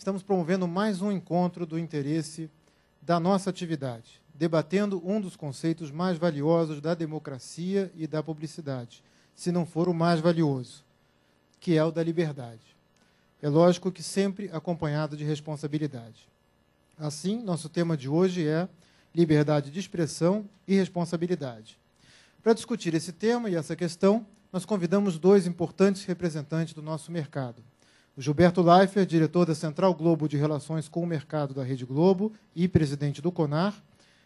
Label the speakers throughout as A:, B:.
A: estamos promovendo mais um encontro do interesse da nossa atividade, debatendo um dos conceitos mais valiosos da democracia e da publicidade, se não for o mais valioso, que é o da liberdade. É lógico que sempre acompanhado de responsabilidade. Assim, nosso tema de hoje é liberdade de expressão e responsabilidade. Para discutir esse tema e essa questão, nós convidamos dois importantes representantes do nosso mercado. O Gilberto Leifert, diretor da Central Globo de Relações com o Mercado da Rede Globo e presidente do CONAR,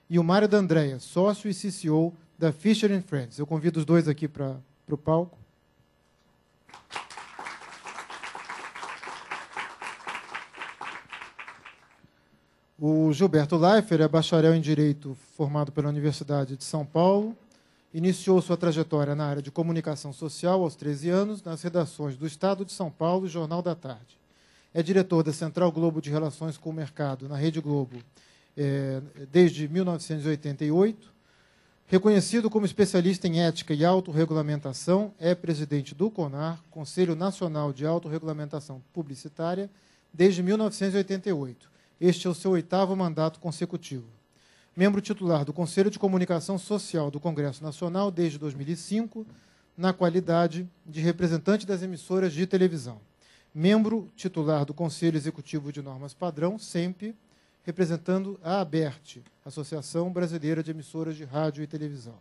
A: e o Mário D'Andrea, sócio e CCO da Fisher & Friends. Eu convido os dois aqui para o palco. O Gilberto Leifert é bacharel em Direito formado pela Universidade de São Paulo. Iniciou sua trajetória na área de comunicação social aos 13 anos, nas redações do Estado de São Paulo e Jornal da Tarde. É diretor da Central Globo de Relações com o Mercado na Rede Globo desde 1988. Reconhecido como especialista em ética e autorregulamentação, é presidente do CONAR, Conselho Nacional de Autorregulamentação Publicitária, desde 1988. Este é o seu 8º mandato consecutivo. Membro titular do Conselho de Comunicação Social do Congresso Nacional desde 2005, na qualidade de representante das emissoras de televisão. Membro titular do Conselho Executivo de Normas Padrão, sempre representando a ABERT, Associação Brasileira de Emissoras de Rádio e Televisão.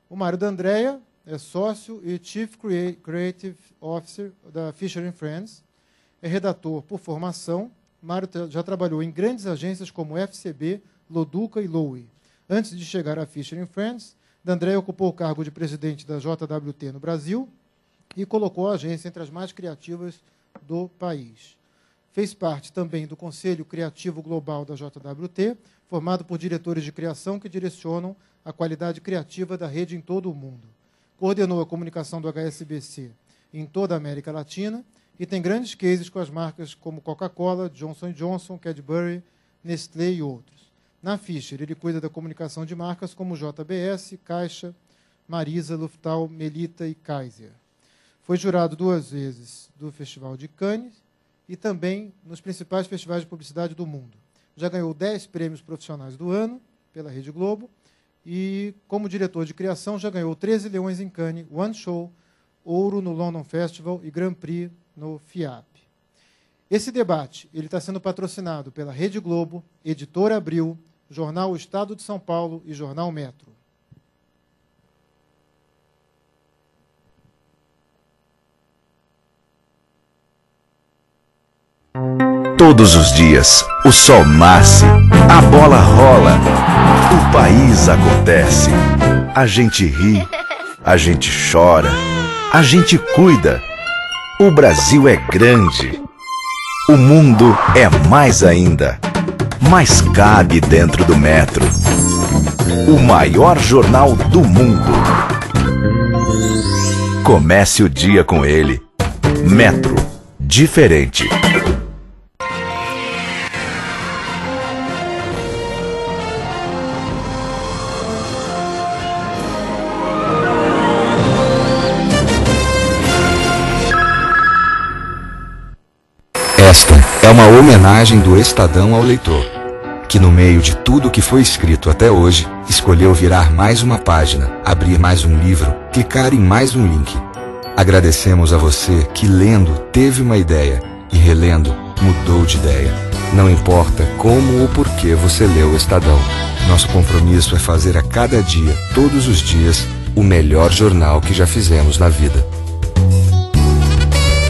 A: O Mário D'Andrea é sócio e Chief Creative Officer da Fisher & Friends, é redator por formação. Mário já trabalhou em grandes agências como FCB, Loduca e Lowy. Antes de chegar à Fisher & Friends, D'Andrea ocupou o cargo de presidente da JWT no Brasil e colocou a agência entre as mais criativas do país. Fez parte também do Conselho Criativo Global da JWT, formado por diretores de criação que direcionam a qualidade criativa da rede em todo o mundo. Coordenou a comunicação do HSBC em toda a América Latina e tem grandes cases com as marcas como Coca-Cola, Johnson & Johnson, Cadbury, Nestlé e outros. Na Fisher, ele cuida da comunicação de marcas como JBS, Caixa, Marisa, Luftal, Melita e Kaiser. Foi jurado 2 vezes do Festival de Cannes e também nos principais festivais de publicidade do mundo. Já ganhou 10 prêmios profissionais do ano pela Rede Globo e, como diretor de criação, já ganhou 13 Leões em Cannes, One Show, Ouro no London Festival e Grand Prix no FIAP. Esse debate está sendo patrocinado pela Rede Globo, Editora Abril, Jornal O Estado de São Paulo e Jornal Metro.
B: Todos os dias, o sol nasce, a bola rola, o país acontece. A gente ri, a gente chora, a gente cuida. O Brasil é grande. O mundo é mais ainda. Mas cabe dentro do metro. O maior jornal do mundo. Comece o dia com ele. Metro. Diferente.
C: Esta é uma homenagem do Estadão ao leitor, que no meio de tudo que foi escrito até hoje, escolheu virar mais uma página, abrir mais um livro, clicar em mais um link. Agradecemos a você que lendo teve uma ideia e relendo mudou de ideia. Não importa como ou porquê você leu o Estadão. Nosso compromisso é fazer a cada dia, todos os dias, o melhor jornal que já fizemos na vida.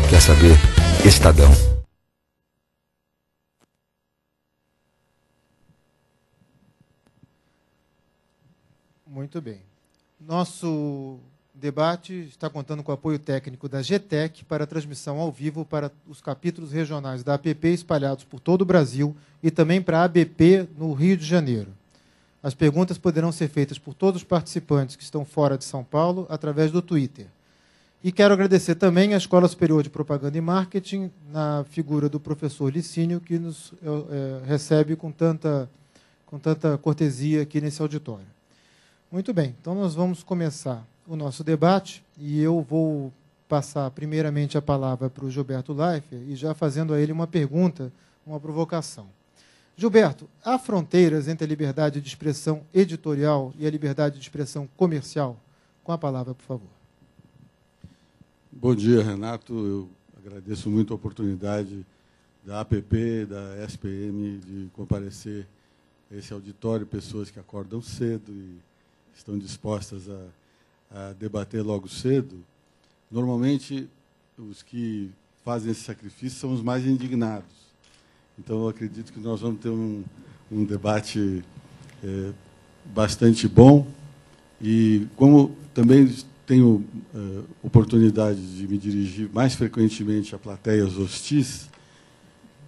C: Quer saber? Estadão.
A: Muito bem. Nosso debate está contando com o apoio técnico da GTEC para a transmissão ao vivo para os capítulos regionais da APP espalhados por todo o Brasil e também para a ABP no Rio de Janeiro. As perguntas poderão ser feitas por todos os participantes que estão fora de São Paulo através do Twitter. E quero agradecer também à Escola Superior de Propaganda e Marketing, na figura do professor Licínio, que nos recebe com tanta cortesia aqui nesse auditório. Muito bem, então nós vamos começar o nosso debate e eu vou passar primeiramente a palavra para o Gilberto Leifert e já fazendo a ele uma pergunta uma provocação. Gilberto, há fronteiras entre a liberdade de expressão editorial e a liberdade de expressão comercial? Com a palavra, por favor.
D: Bom dia, Renato. Eu agradeço muito a oportunidade da APP, da SPM, de comparecer a esse auditório, pessoas que acordam cedo e estão dispostas a debater logo cedo. Normalmente, os que fazem esse sacrifício são os mais indignados. Então, eu acredito que nós vamos ter um debate bastante bom. E, como também tenho oportunidade de me dirigir mais frequentemente a plateias hostis,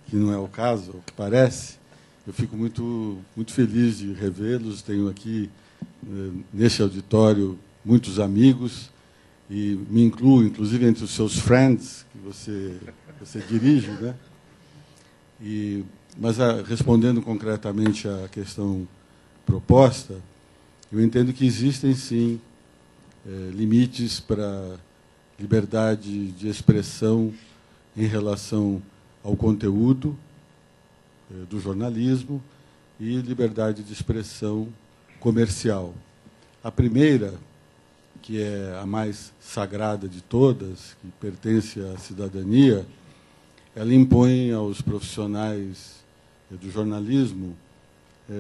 D: que não é o caso, o que parece, eu fico muito feliz de revê-los. Tenho aqui, nesse auditório, muitos amigos, e me incluo, inclusive, entre os seus friends, que você dirige, né? Mas, respondendo concretamente à questão proposta, eu entendo que existem, sim, limites para a liberdade de expressão em relação ao conteúdo do jornalismo e liberdade de expressão comercial. A primeira, que é a mais sagrada de todas, que pertence à cidadania, ela impõe aos profissionais do jornalismo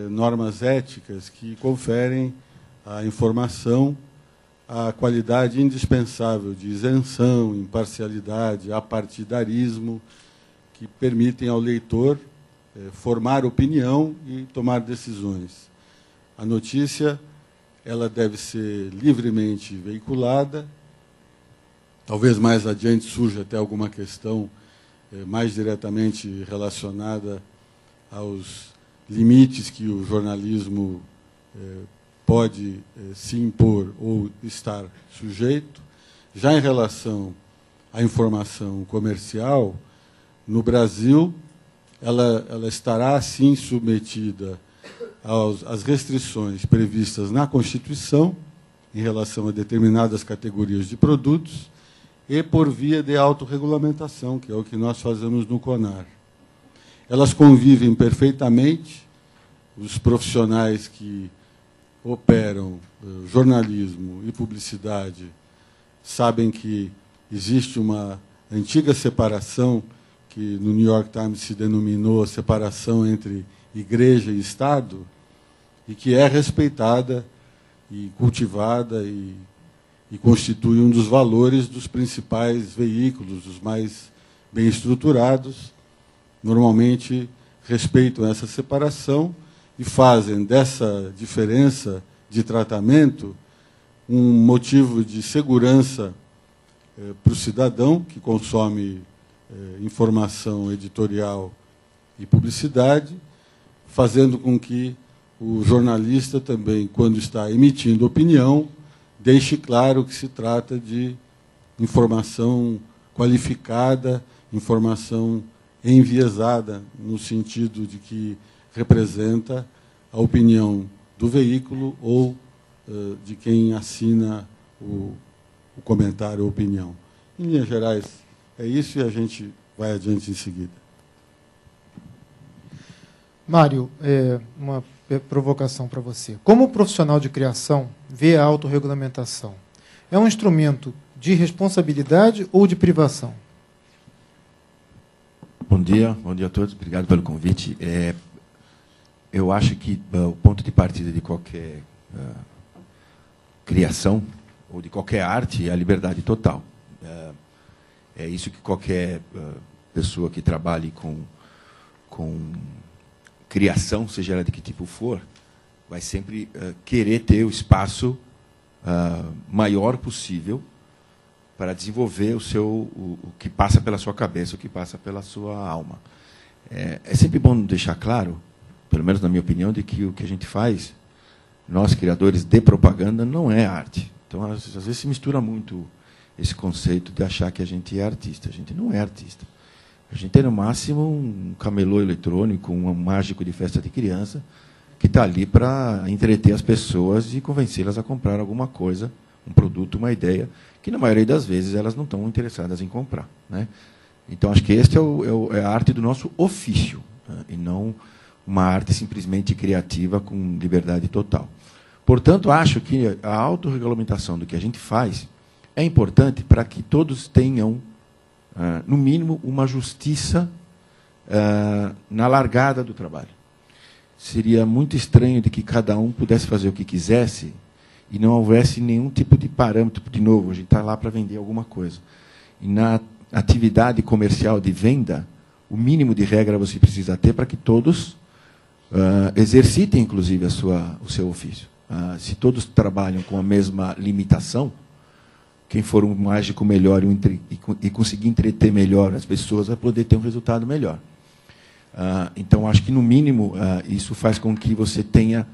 D: normas éticas que conferem à informação a qualidade indispensável de isenção, imparcialidade, apartidarismo, que permitem ao leitor formar opinião e tomar decisões. A notícia, ela deve ser livremente veiculada. Talvez mais adiante surja até alguma questão mais diretamente relacionada aos limites que o jornalismo pode se impor ou estar sujeito. Já em relação à informação comercial, no Brasil, ela estará, sim, submetida às restrições previstas na Constituição em relação a determinadas categorias de produtos e por via de autorregulamentação, que é o que nós fazemos no CONAR. Elas convivem perfeitamente. Os profissionais que operam jornalismo e publicidade sabem que existe uma antiga separação que no New York Times se denominou a separação entre igreja e Estado, e que é respeitada e cultivada e constitui um dos valores dos principais veículos, os mais bem estruturados. Normalmente respeitam essa separação e fazem dessa diferença de tratamento um motivo de segurança para o cidadão que consome informação editorial e publicidade, fazendo com que o jornalista também, quando está emitindo opinião, deixe claro que se trata de informação qualificada, informação enviesada, no sentido de que representa a opinião do veículo ou de quem assina o comentário ou opinião. Em linhas gerais, é isso, e a gente vai adiante em seguida.
A: Mário, uma provocação para você. Como profissional de criação vê a autorregulamentação? É um instrumento de responsabilidade ou de privação?
E: Bom dia a todos. Obrigado pelo convite. Eu acho que o ponto de partida de qualquer criação ou de qualquer arte é a liberdade total. É isso que qualquer pessoa que trabalhe com criação, seja ela de que tipo for, vai sempre querer ter o espaço maior possível para desenvolver o que passa pela sua cabeça, o que passa pela sua alma. É sempre bom deixar claro, pelo menos na minha opinião, de que o que a gente faz, nós, criadores de propaganda, não é arte. Então, às vezes, se mistura muito esse conceito de achar que a gente é artista. A gente não é artista. A gente é, no máximo, um camelô eletrônico, um mágico de festa de criança, que está ali para entreter as pessoas e convencê-las a comprar alguma coisa, um produto, uma ideia, que, na maioria das vezes, elas não estão interessadas em comprar, né? Então, acho que esta é a arte do nosso ofício, né? E não uma arte simplesmente criativa com liberdade total. Portanto, acho que a autorregulamentação do que a gente faz é importante para que todos tenham, no mínimo, uma justiça na largada do trabalho. Seria muito estranho de que cada um pudesse fazer o que quisesse e não houvesse nenhum tipo de parâmetro. De novo, a gente está lá para vender alguma coisa. E na atividade comercial de venda, o mínimo de regra você precisa ter para que todos exercitem, inclusive, o seu ofício. Se todos trabalham com a mesma limitação, quem for um mágico melhor e conseguir entreter melhor as pessoas vai poder ter um resultado melhor. Então, acho que, no mínimo, isso faz com que você tenha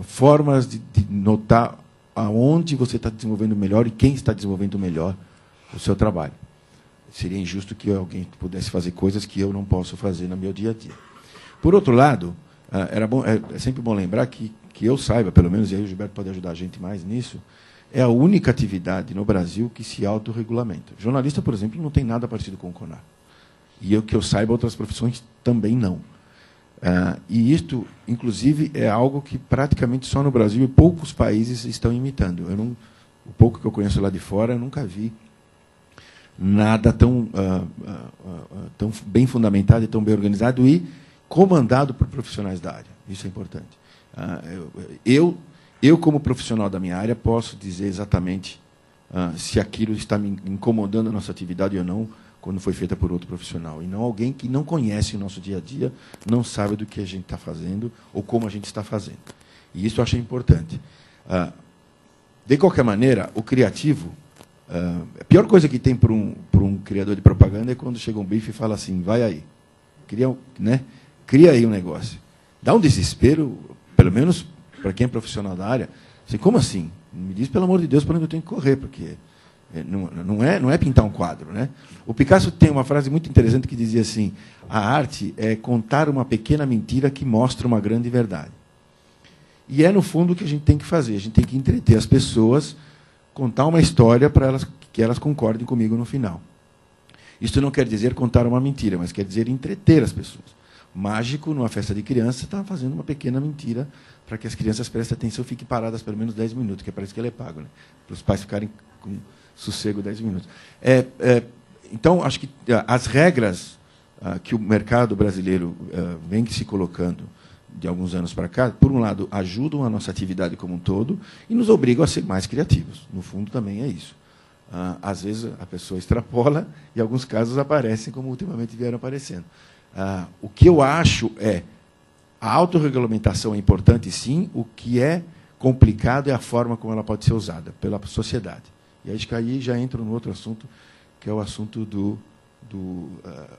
E: formas de notar aonde você está desenvolvendo melhor e quem está desenvolvendo melhor o seu trabalho. Seria injusto que alguém pudesse fazer coisas que eu não posso fazer no meu dia a dia. Por outro lado, é sempre bom lembrar que eu saiba, pelo menos, e aí o Gilberto pode ajudar a gente mais nisso, é a única atividade no Brasil que se autorregulamenta. Jornalista, por exemplo, não tem nada parecido com o CONAR. E que eu saiba, outras profissões também não. E isto, inclusive, é algo que praticamente só no Brasil e poucos países estão imitando. O pouco que eu conheço lá de fora, eu nunca vi nada tão bem fundamentado e tão bem organizado e comandado por profissionais da área. Isso é importante. Eu, como profissional da minha área, posso dizer exatamente se aquilo está me incomodando a nossa atividade ou não, quando foi feita por outro profissional. E não alguém que não conhece o nosso dia a dia, não sabe do que a gente está fazendo ou como a gente está fazendo. E isso eu acho importante. De qualquer maneira, o criativo... a pior coisa que tem para um criador de propaganda é quando chega um bife e fala assim, vai aí, cria aí um negócio. Dá um desespero, pelo menos para quem é profissional da área. Assim, como assim? Me diz, pelo amor de Deus, para onde eu tenho que correr, porque não é pintar um quadro, né? O Picasso tem uma frase muito interessante que dizia assim, a arte é contar uma pequena mentira que mostra uma grande verdade. E é, no fundo, o que a gente tem que fazer. A gente tem que entreter as pessoas, contar uma história para que elas concordem comigo no final. Isso não quer dizer contar uma mentira, mas quer dizer entreter as pessoas. Mágico, numa festa de criança, está fazendo uma pequena mentira para que as crianças prestem atenção e fiquem paradas pelo menos 10 minutos, que parece que ele é pago, né? Para os pais ficarem com sossego 10 minutos. Então, acho que as regras que o mercado brasileiro vem se colocando de alguns anos para cá, por um lado, ajudam a nossa atividade como um todo e nos obrigam a ser mais criativos. No fundo, também é isso. Às vezes, a pessoa extrapola e, em alguns casos, aparecem como ultimamente vieram aparecendo. O que eu acho a autorregulamentação é importante, sim. O que é complicado é a forma como ela pode ser usada pela sociedade. E acho que aí já entra no outro assunto, que é o assunto do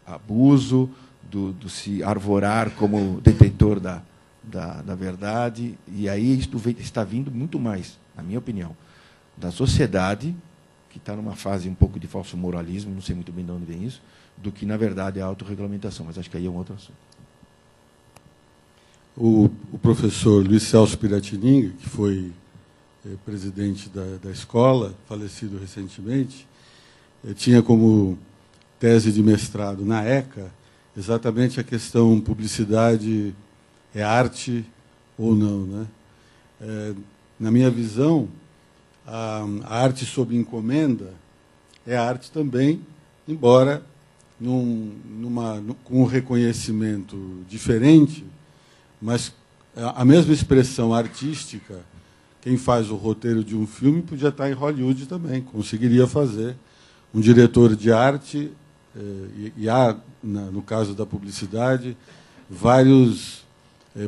E: abuso, do se arvorar como detentor da verdade. E aí isto está vindo muito mais, na minha opinião, da sociedade, que está numa fase um pouco de falso moralismo, não sei muito bem de onde vem isso, do que, na verdade, a autorregulamentação. Mas acho que aí é um outro assunto.
D: O professor Luiz Celso Piratininga, que foi presidente da escola, falecido recentemente, tinha como tese de mestrado na ECA exatamente a questão publicidade é arte ou não, né? Na minha visão, a arte sob encomenda é arte também, embora com um reconhecimento diferente, mas a mesma expressão artística, quem faz o roteiro de um filme podia estar em Hollywood também, conseguiria fazer. Um diretor de arte, e há, no caso da publicidade, vários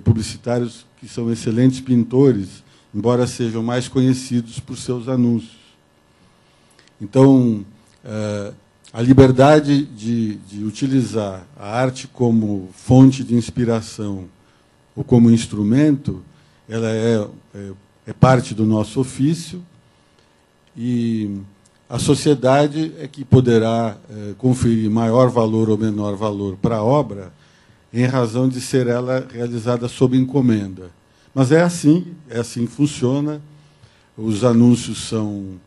D: publicitários que são excelentes pintores, embora sejam mais conhecidos por seus anúncios. Então, a liberdade de utilizar a arte como fonte de inspiração ou como instrumento, ela é parte do nosso ofício, e a sociedade é que poderá conferir maior valor ou menor valor para a obra em razão de ser ela realizada sob encomenda. Mas é assim que funciona. Os anúncios são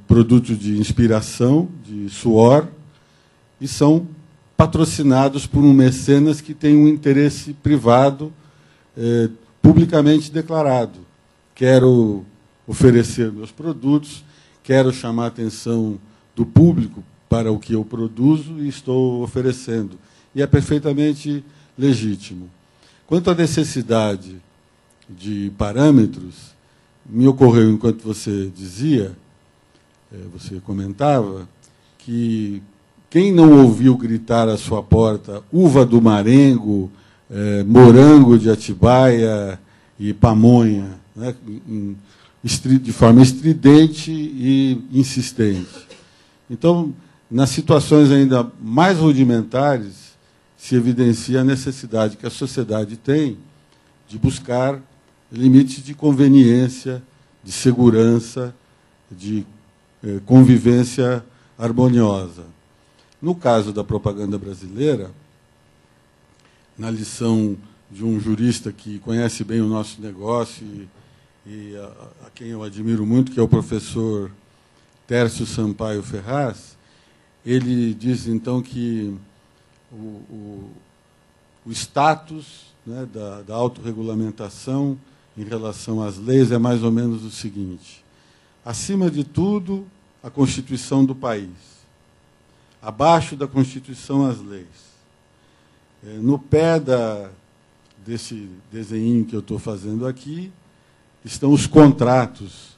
D: produto de inspiração, de suor, e são patrocinados por um mecenas que tem um interesse privado publicamente declarado. Quero oferecer meus produtos, quero chamar a atenção do público para o que eu produzo e estou oferecendo. E é perfeitamente legítimo. Quanto à necessidade de parâmetros, me ocorreu, enquanto você dizia, você comentava, que quem não ouviu gritar à sua porta uva do Marengo, morango de Atibaia e pamonha, né, de forma estridente e insistente. Então, nas situações ainda mais rudimentares, se evidencia a necessidade que a sociedade tem de buscar limites de conveniência, de segurança, de convivência harmoniosa. No caso da propaganda brasileira, na lição de um jurista que conhece bem o nosso negócio e a quem eu admiro muito, que é o professor Tércio Sampaio Ferraz, ele diz, então, que o status, né, da autorregulamentação em relação às leis é mais ou menos o seguinte: acima de tudo, a Constituição do país. Abaixo da Constituição, as leis. No pé desse desenho que eu estou fazendo aqui, estão os contratos,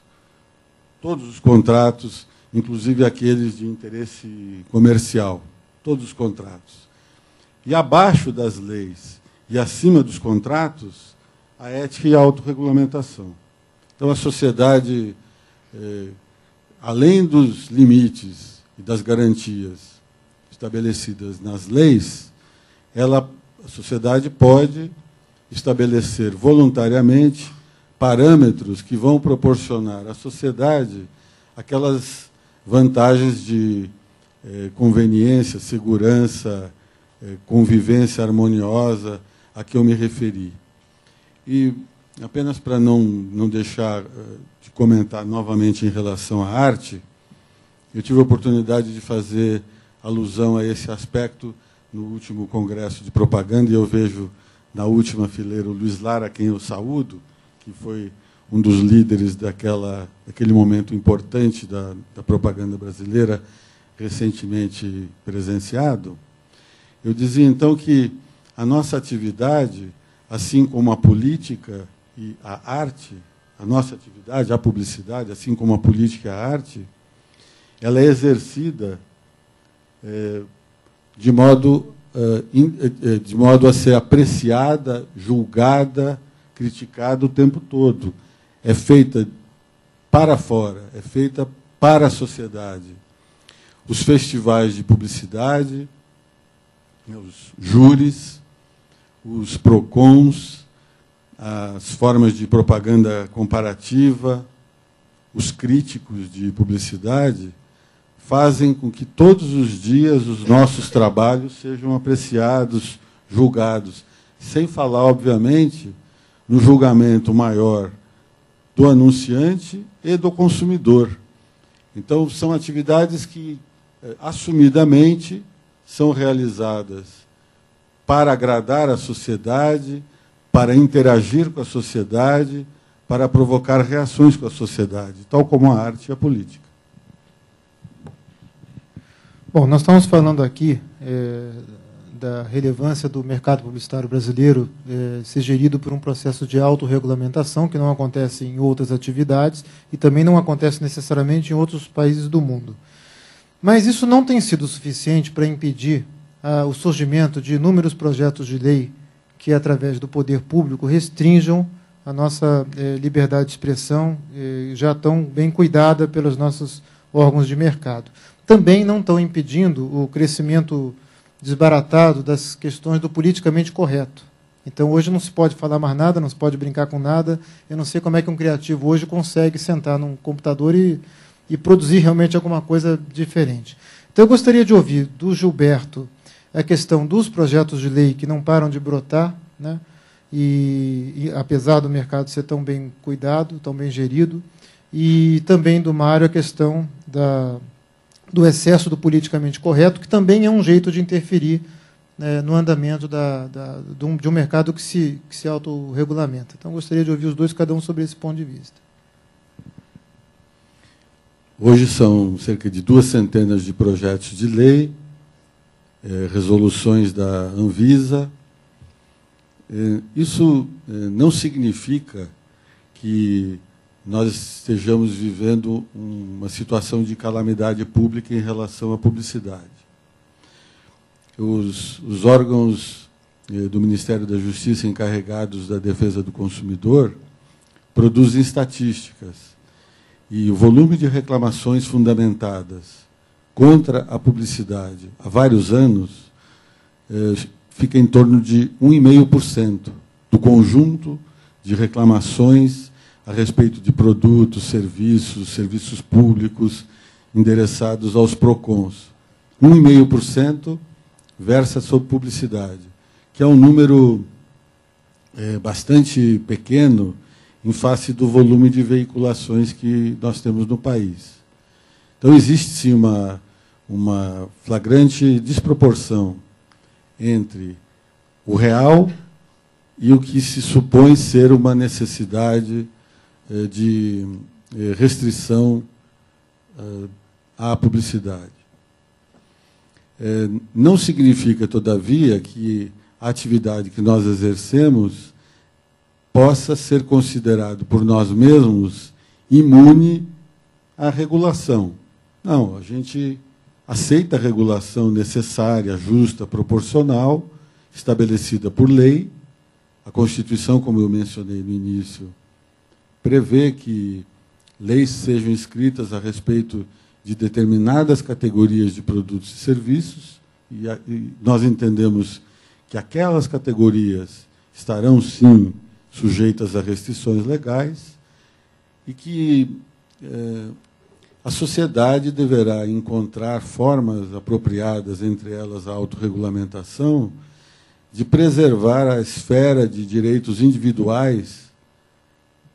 D: todos os contratos, inclusive aqueles de interesse comercial, todos os contratos. E abaixo das leis e acima dos contratos, a ética e a autorregulamentação. Então, a sociedade, além dos limites e das garantias estabelecidas nas leis, a sociedade pode estabelecer voluntariamente parâmetros que vão proporcionar à sociedade aquelas vantagens de conveniência, segurança, convivência harmoniosa a que eu me referi. E, apenas para não deixar de comentar novamente em relação à arte, eu tive a oportunidade de fazer alusão a esse aspecto no último congresso de propaganda, e eu vejo na última fileira o Luiz Lara, a quem eu saúdo, que foi um dos líderes daquele momento importante da propaganda brasileira, recentemente presenciado. Eu dizia, então, que a nossa atividade, assim como a política e a arte, a nossa atividade, a publicidade, assim como a política e a arte, ela é exercida de modo a ser apreciada, julgada, criticada o tempo todo. É feita para fora, é feita para a sociedade. Os festivais de publicidade, os júris, os PROCONs, as formas de propaganda comparativa, os críticos de publicidade, fazem com que todos os dias os nossos trabalhos sejam apreciados, julgados, sem falar, obviamente, no julgamento maior do anunciante e do consumidor. Então, são atividades que, assumidamente, são realizadas para agradar a sociedade, para interagir com a sociedade, para provocar reações com a sociedade, tal como a arte e a política.
A: Bom, nós estamos falando aqui da relevância do mercado publicitário brasileiro ser gerido por um processo de autorregulamentação, que não acontece em outras atividades e também não acontece necessariamente em outros países do mundo. Mas isso não tem sido suficiente para impedir o surgimento de inúmeros projetos de lei que, através do poder público, restringam a nossa liberdade de expressão, já tão bem cuidada pelos nossos órgãos de mercado. Também não estão impedindo o crescimento desbaratado das questões do politicamente correto. Então, hoje não se pode falar mais nada, não se pode brincar com nada. Eu não sei como é que um criativo hoje consegue sentar num computador e produzir realmente alguma coisa diferente. Então, eu gostaria de ouvir do Gilberto a questão dos projetos de lei que não param de brotar, né? E apesar do mercado ser tão bem cuidado, tão bem gerido, e também do Mário a questão do excesso do politicamente correto, que também é um jeito de interferir, né, no andamento de um mercado que se autorregulamenta. Então, gostaria de ouvir os dois, cada um sobre esse ponto de vista.
D: Hoje são cerca de 200 de projetos de lei, resoluções da Anvisa. Isso não significa que nós estejamos vivendo uma situação de calamidade pública em relação à publicidade. Os órgãos do Ministério da Justiça encarregados da defesa do consumidor produzem estatísticas. E o volume de reclamações fundamentadas contra a publicidade há vários anos fica em torno de 1,5% do conjunto de reclamações a respeito de produtos, serviços públicos endereçados aos PROCONs. 1,5% versa sobre publicidade, que é um número bastante pequeno em face do volume de veiculações que nós temos no país. Então, existe sim uma flagrante desproporção entre o real e o que se supõe ser uma necessidade de restrição à publicidade. Não significa, todavia, que a atividade que nós exercemos possa ser considerado por nós mesmos imune à regulação. Não, a gente aceita a regulação necessária, justa, proporcional, estabelecida por lei. A Constituição, como eu mencionei no início, prevê que leis sejam escritas a respeito de determinadas categorias de produtos e serviços, e nós entendemos que aquelas categorias estarão, sim, sujeitas a restrições legais, e que a sociedade deverá encontrar formas apropriadas, entre elas a autorregulamentação, de preservar a esfera de direitos individuais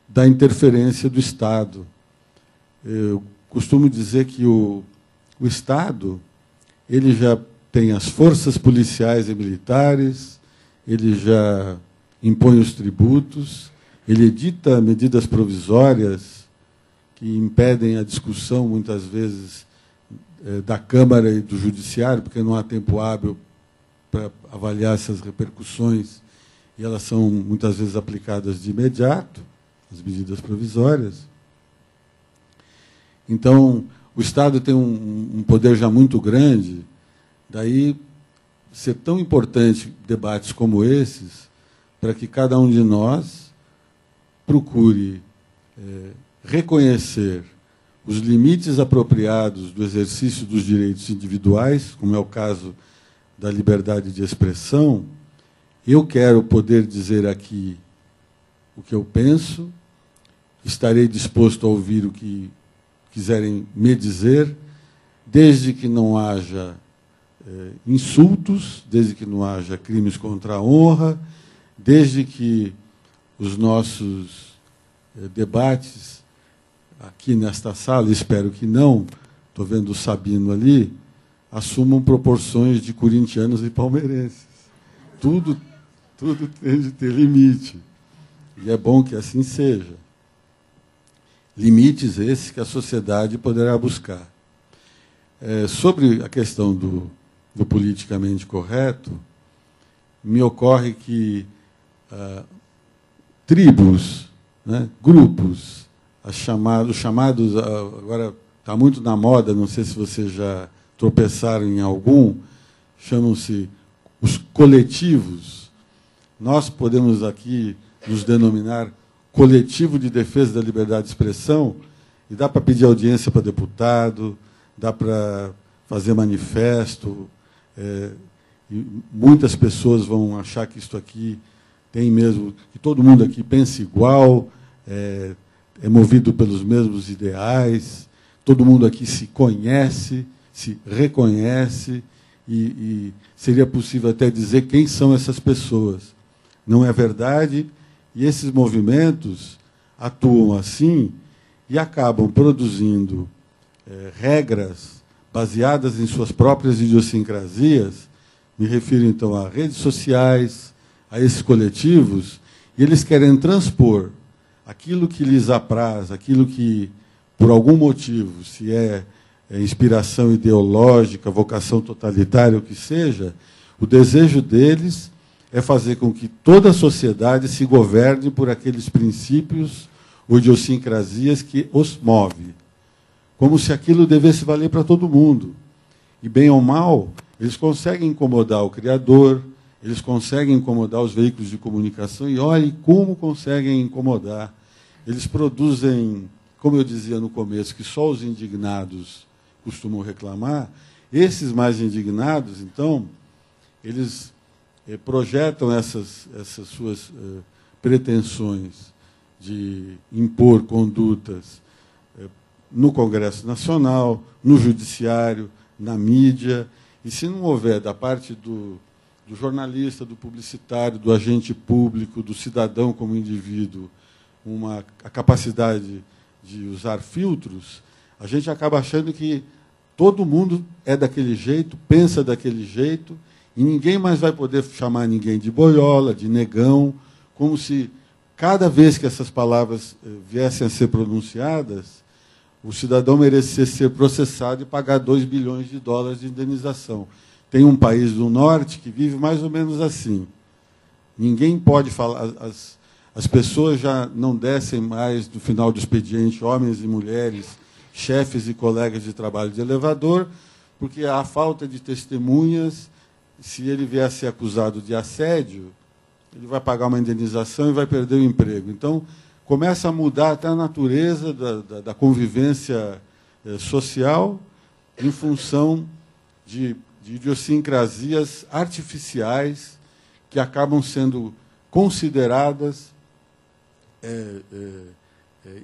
D: da interferência do Estado. Eu costumo dizer que o Estado ele já tem as forças policiais e militares, ele já impõe os tributos, ele edita medidas provisórias que impedem a discussão, muitas vezes, da Câmara e do Judiciário, porque não há tempo hábil para avaliar essas repercussões, e elas são, muitas vezes, aplicadas de imediato, as medidas provisórias. Então, o Estado tem um poder já muito grande, daí ser tão importante debates como esses, para que cada um de nós procure reconhecer os limites apropriados do exercício dos direitos individuais, como é o caso da liberdade de expressão. Eu quero poder dizer aqui o que eu penso, estarei disposto a ouvir o que quiserem me dizer, desde que não haja insultos, desde que não haja crimes contra a honra, desde que os nossos debates aqui nesta sala, espero que não, estou vendo o Sabino ali, assumam proporções de corintianos e palmeirenses. Tudo tem de ter limite. E é bom que assim seja. Limites esses que a sociedade poderá buscar. Sobre a questão do politicamente correto, me ocorre que tribos, né, grupos, os chamados, agora está muito na moda, não sei se vocês já tropeçaram em algum, chamam-se os coletivos. Nós podemos aqui nos denominar coletivo de defesa da liberdade de expressão, e dá para pedir audiência para deputado, dá para fazer manifesto, e muitas pessoas vão achar que isto aqui tem mesmo, que todo mundo aqui pensa igual, é movido pelos mesmos ideais, todo mundo aqui se conhece, se reconhece, e seria possível até dizer quem são essas pessoas. Não é verdade, e esses movimentos atuam assim e acabam produzindo regras baseadas em suas próprias idiosincrasias, me refiro então a redes sociais, a esses coletivos, e eles querem transpor aquilo que lhes apraz, aquilo que, por algum motivo, se é inspiração ideológica, vocação totalitária, o que seja, o desejo deles é fazer com que toda a sociedade se governe por aqueles princípios ou idiosincrasias que os move, como se aquilo devesse valer para todo mundo. E, bem ou mal, eles conseguem incomodar o criador, eles conseguem incomodar os veículos de comunicação, e olhem como conseguem incomodar. Eles produzem, como eu dizia no começo, que só os indignados costumam reclamar. Esses mais indignados, então, eles projetam essas suas pretensões de impor condutas no Congresso Nacional, no Judiciário, na mídia, e se não houver da parte do jornalista, do publicitário, do agente público, do cidadão como indivíduo, a capacidade de usar filtros, a gente acaba achando que todo mundo é daquele jeito, pensa daquele jeito, e ninguém mais vai poder chamar ninguém de boiola, de negão, como se cada vez que essas palavras viessem a ser pronunciadas, o cidadão merecesse ser processado e pagar 2 bilhões de dólares de indenização. Tem um país do norte que vive mais ou menos assim. Ninguém pode falar, as pessoas já não descem mais no final do expediente, homens e mulheres, chefes e colegas de trabalho de elevador, porque há falta de testemunhas. Se ele vier a ser acusado de assédio, ele vai pagar uma indenização e vai perder o emprego. Então, começa a mudar até a natureza da convivência social em função de idiosincrasias artificiais que acabam sendo consideradas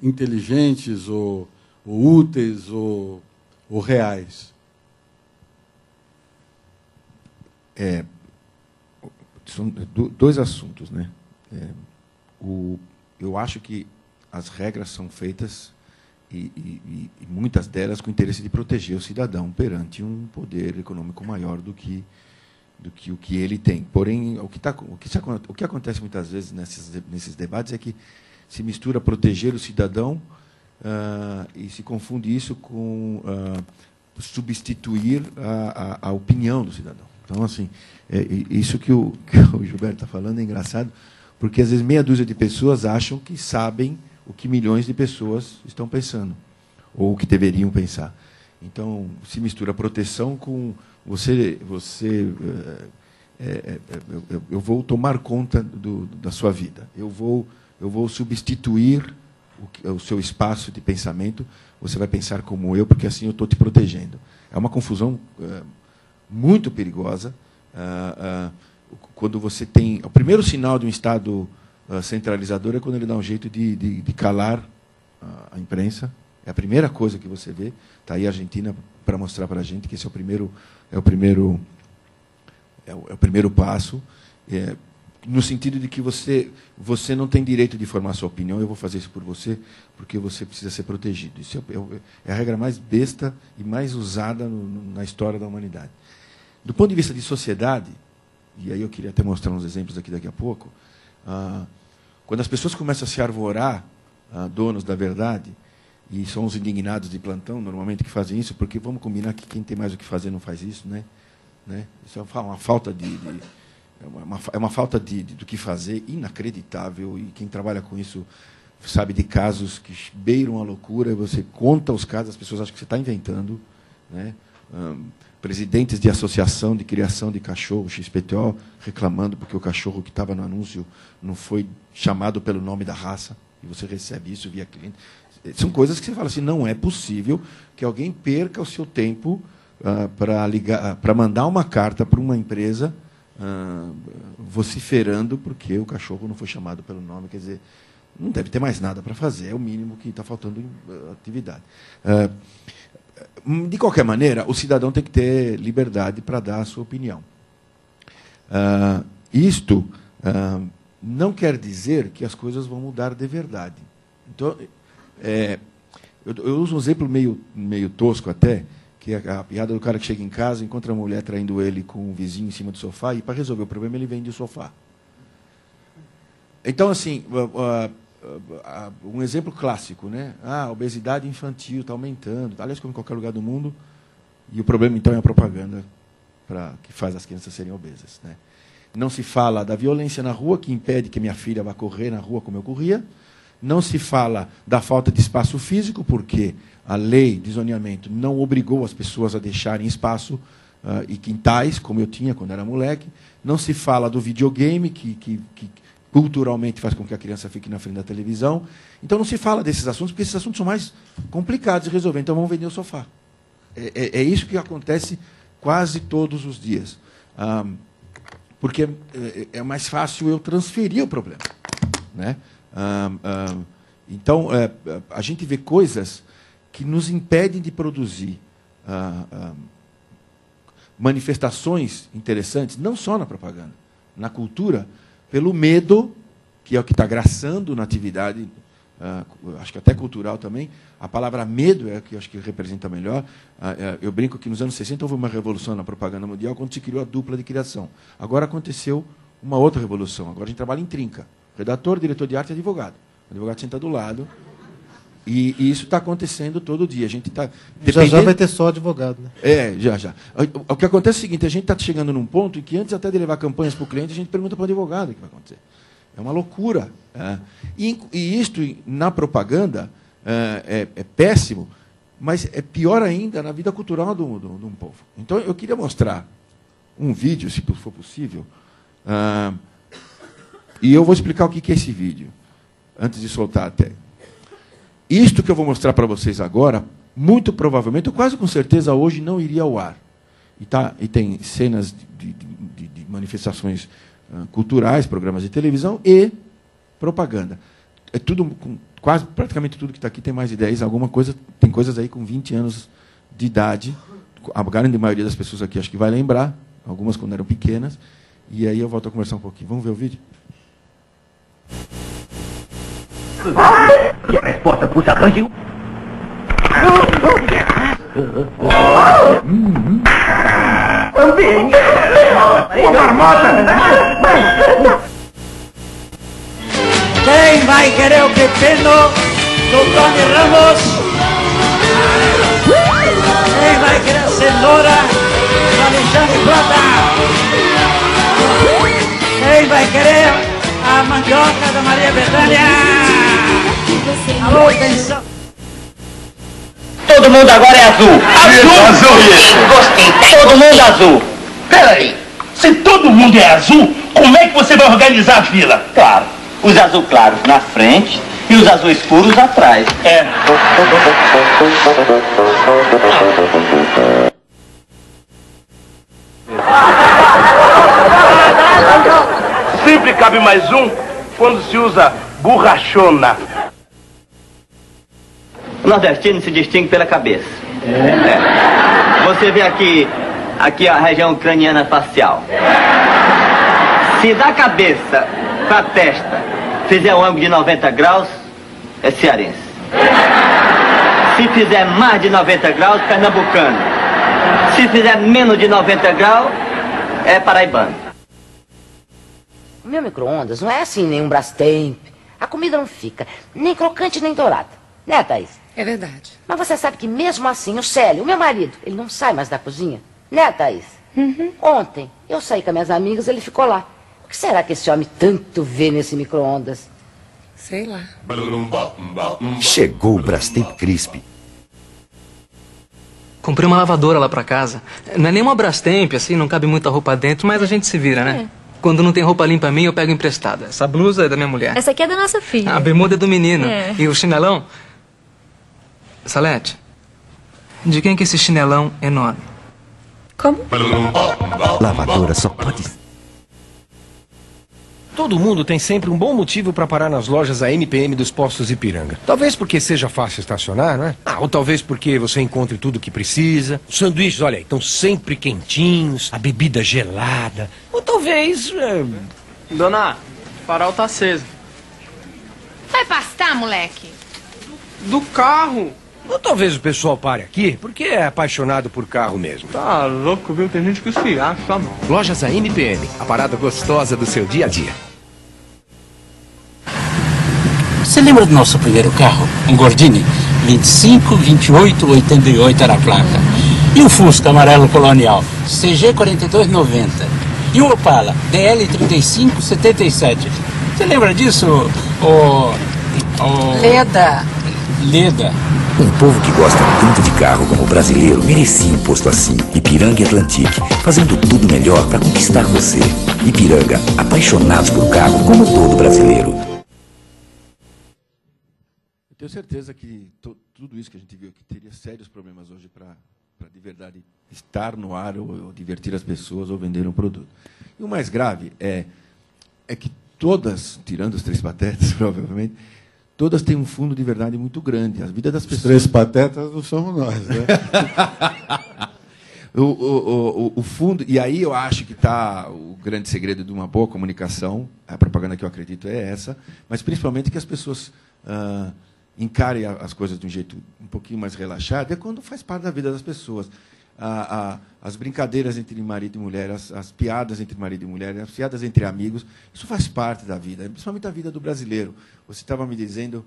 D: inteligentes ou úteis ou reais.
E: São dois assuntos, né? Eu acho que as regras são feitas, e muitas delas com o interesse de proteger o cidadão perante um poder econômico maior do que o que ele tem. Porém, o que acontece muitas vezes nesses debates é que se mistura proteger o cidadão e se confunde isso com substituir a opinião do cidadão. Então, assim, isso que o Gilberto está falando é engraçado, porque, às vezes, meia dúzia de pessoas acham que sabem o que milhões de pessoas estão pensando, ou o que deveriam pensar. Então, se mistura proteção com eu vou tomar conta da sua vida, eu vou substituir o seu espaço de pensamento, você vai pensar como eu, porque assim eu estou te protegendo. É uma confusão muito perigosa. Quando você tem... O primeiro sinal de um Estado centralizador é quando ele dá um jeito de calar a imprensa. É a primeira coisa que você vê. Está aí a Argentina para mostrar para a gente que esse é o primeiro passo, no sentido de que você não tem direito de formar sua opinião, eu vou fazer isso por você, porque você precisa ser protegido. Isso é a regra mais besta e mais usada na história da humanidade. Do ponto de vista de sociedade, e aí eu queria até mostrar uns exemplos aqui daqui a pouco, quando as pessoas começam a se arvorar, donos da verdade, e são os indignados de plantão, normalmente, que fazem isso, porque vamos combinar que quem tem mais o que fazer não faz isso, né? Isso é uma falta uma falta do que fazer inacreditável, e quem trabalha com isso sabe de casos que beiram a loucura, você conta os casos, as pessoas acham que você está inventando, né? Presidentes de associação de criação de cachorro, XPTO, reclamando porque o cachorro que estava no anúncio não foi chamado pelo nome da raça, e você recebe isso via cliente. São coisas que você fala assim, não é possível que alguém perca o seu tempo para mandar uma carta para uma empresa vociferando porque o cachorro não foi chamado pelo nome. Quer dizer, não deve ter mais nada para fazer, é o mínimo que está faltando atividade. De qualquer maneira, o cidadão tem que ter liberdade para dar a sua opinião. Isto não quer dizer que as coisas vão mudar de verdade. Então, eu uso um exemplo meio tosco até, que é a piada do cara que chega em casa, encontra a mulher traindo ele com um vizinho em cima do sofá, e para resolver o problema ele vende o sofá. Então, assim, um exemplo clássico, né? A obesidade infantil está aumentando, aliás, como em qualquer lugar do mundo, e o problema, então, é a propaganda que faz as crianças serem obesas, né? Não se fala da violência na rua, que impede que minha filha vá correr na rua como eu corria. Não se fala da falta de espaço físico, porque a lei de zoneamento não obrigou as pessoas a deixarem espaço e quintais, como eu tinha quando era moleque. Não se fala do videogame, que culturalmente faz com que a criança fique na frente da televisão. Então não se fala desses assuntos, porque esses assuntos são mais complicados de resolver. Então vamos vender o sofá. É isso que acontece quase todos os dias. Porque é mais fácil eu transferir o problema, né? Então, a gente vê coisas que nos impedem de produzir manifestações interessantes, não só na propaganda, na cultura, pelo medo, que é o que está graçando na atividade, acho que até cultural também. A palavra medo é a que eu acho que representa melhor. Eu brinco que nos anos 60 houve uma revolução na propaganda mundial quando se criou a dupla de criação. Agora aconteceu uma outra revolução. Agora a gente trabalha em trinca. Redator, diretor de arte e advogado. O advogado senta do lado. E isso está acontecendo todo dia. A gente está
A: já vai ter só advogado, né?
E: Já. O que acontece é o seguinte: a gente está chegando num ponto em que, antes até de levar campanhas para o cliente, a gente pergunta para o advogado o que vai acontecer. É uma loucura. E isto, na propaganda, é péssimo, mas é pior ainda na vida cultural de um povo. Então, eu queria mostrar um vídeo, se for possível, e eu vou explicar o que é esse vídeo, antes de soltar até. Isto que eu vou mostrar para vocês agora, muito provavelmente, eu quase com certeza hoje não iria ao ar. E tem cenas de manifestações culturais, programas de televisão e propaganda. É tudo, praticamente tudo que está aqui tem mais de 10, alguma coisa, tem coisas aí com 20 anos de idade. A grande maioria das pessoas aqui acho que vai lembrar, algumas quando eram pequenas. E aí eu volto a conversar um pouquinho. Vamos ver o vídeo?
F: Que resposta puxa rancho. Também. Ô, marmota! Quem vai querer o pepino do Tony Ramos? Quem vai querer a cenoura do Alexandre Frota? Quem vai querer a mandioca da Maria Bethânia? Alô, atenção! Todo mundo agora é azul! Azul! Gostei! Todo mundo azul! Peraí! Se todo mundo é azul, como é que você vai organizar a fila? Claro, os azul claros na frente e os azul escuros atrás. Sempre cabe mais um quando se usa borrachona. O nordestino se distingue pela cabeça. Você vê aqui a região craniana facial. Se da cabeça para a testa fizer um ângulo de 90 graus, é cearense. Se fizer mais de 90 graus, pernambucano. Se fizer menos de 90 graus, é paraibano.
G: O meu micro-ondas não é assim nem um Brastemp. A comida não fica nem crocante nem dourada. Né, Thaís?
H: É verdade.
G: Mas você sabe que mesmo assim o Célio, o meu marido, ele não sai mais da cozinha? Né, Thaís?
H: Uhum.
G: Ontem eu saí com as minhas amigas, ele ficou lá. O que será que esse homem tanto vê nesse micro-ondas?
H: Sei lá.
C: Chegou o Brastemp Crisp.
I: Comprei uma lavadora lá pra casa. Não é nem uma Brastemp, assim, não cabe muita roupa dentro, mas a gente se vira, né? Quando não tem roupa limpa minha, eu pego emprestada. Essa blusa é da minha mulher.
H: Essa aqui é da nossa filha.
I: A bermuda é do menino.
H: É.
I: E o chinelão? Salete, de quem que é esse chinelão enorme?
H: Como?
C: Lavadora só pode...
J: Todo mundo tem sempre um bom motivo para parar nas lojas AMPM dos Postos Ipiranga. Talvez porque seja fácil estacionar, não é? Ou talvez porque você encontre tudo o que precisa. Os sanduíches, olha, estão sempre quentinhos, a bebida gelada. Ou talvez...
I: Dona, o farol tá aceso.
H: Vai pastar, moleque?
I: Do carro?
J: Ou talvez o pessoal pare aqui, porque é apaixonado por carro mesmo.
I: Tá louco, viu? Tem gente que se acha, mano.
C: Lojas AMPM, a parada gostosa do seu dia a dia.
K: Você lembra do nosso primeiro carro? Um Gordini? 25, 28, 88 era a placa. E o Fusca amarelo colonial? CG 4290. E o Opala? DL 3577. Você lembra disso? Leda.
C: Um povo que gosta tanto de carro como o brasileiro merecia um posto assim. Ipiranga e Atlantique, fazendo tudo melhor para conquistar você. Ipiranga, apaixonados por carro como todo brasileiro.
E: Eu tenho certeza que tudo isso que a gente viu aqui teria sérios problemas hoje para de verdade estar no ar ou divertir as pessoas ou vender um produto. E o mais grave é que todas, tirando os Três Patetas, provavelmente, todas têm um fundo de verdade muito grande. A vida das pessoas...
D: Os Três Patetas não somos nós, né?
E: o fundo... E aí eu acho que está o grande segredo de uma boa comunicação. A propaganda que eu acredito é essa. Mas, principalmente, que as pessoas encarem as coisas de um jeito um pouquinho mais relaxado. É quando faz parte da vida das pessoas. As brincadeiras entre marido e mulher, as piadas entre marido e mulher, as piadas entre amigos, isso faz parte da vida, principalmente da vida do brasileiro. Você estava dizendo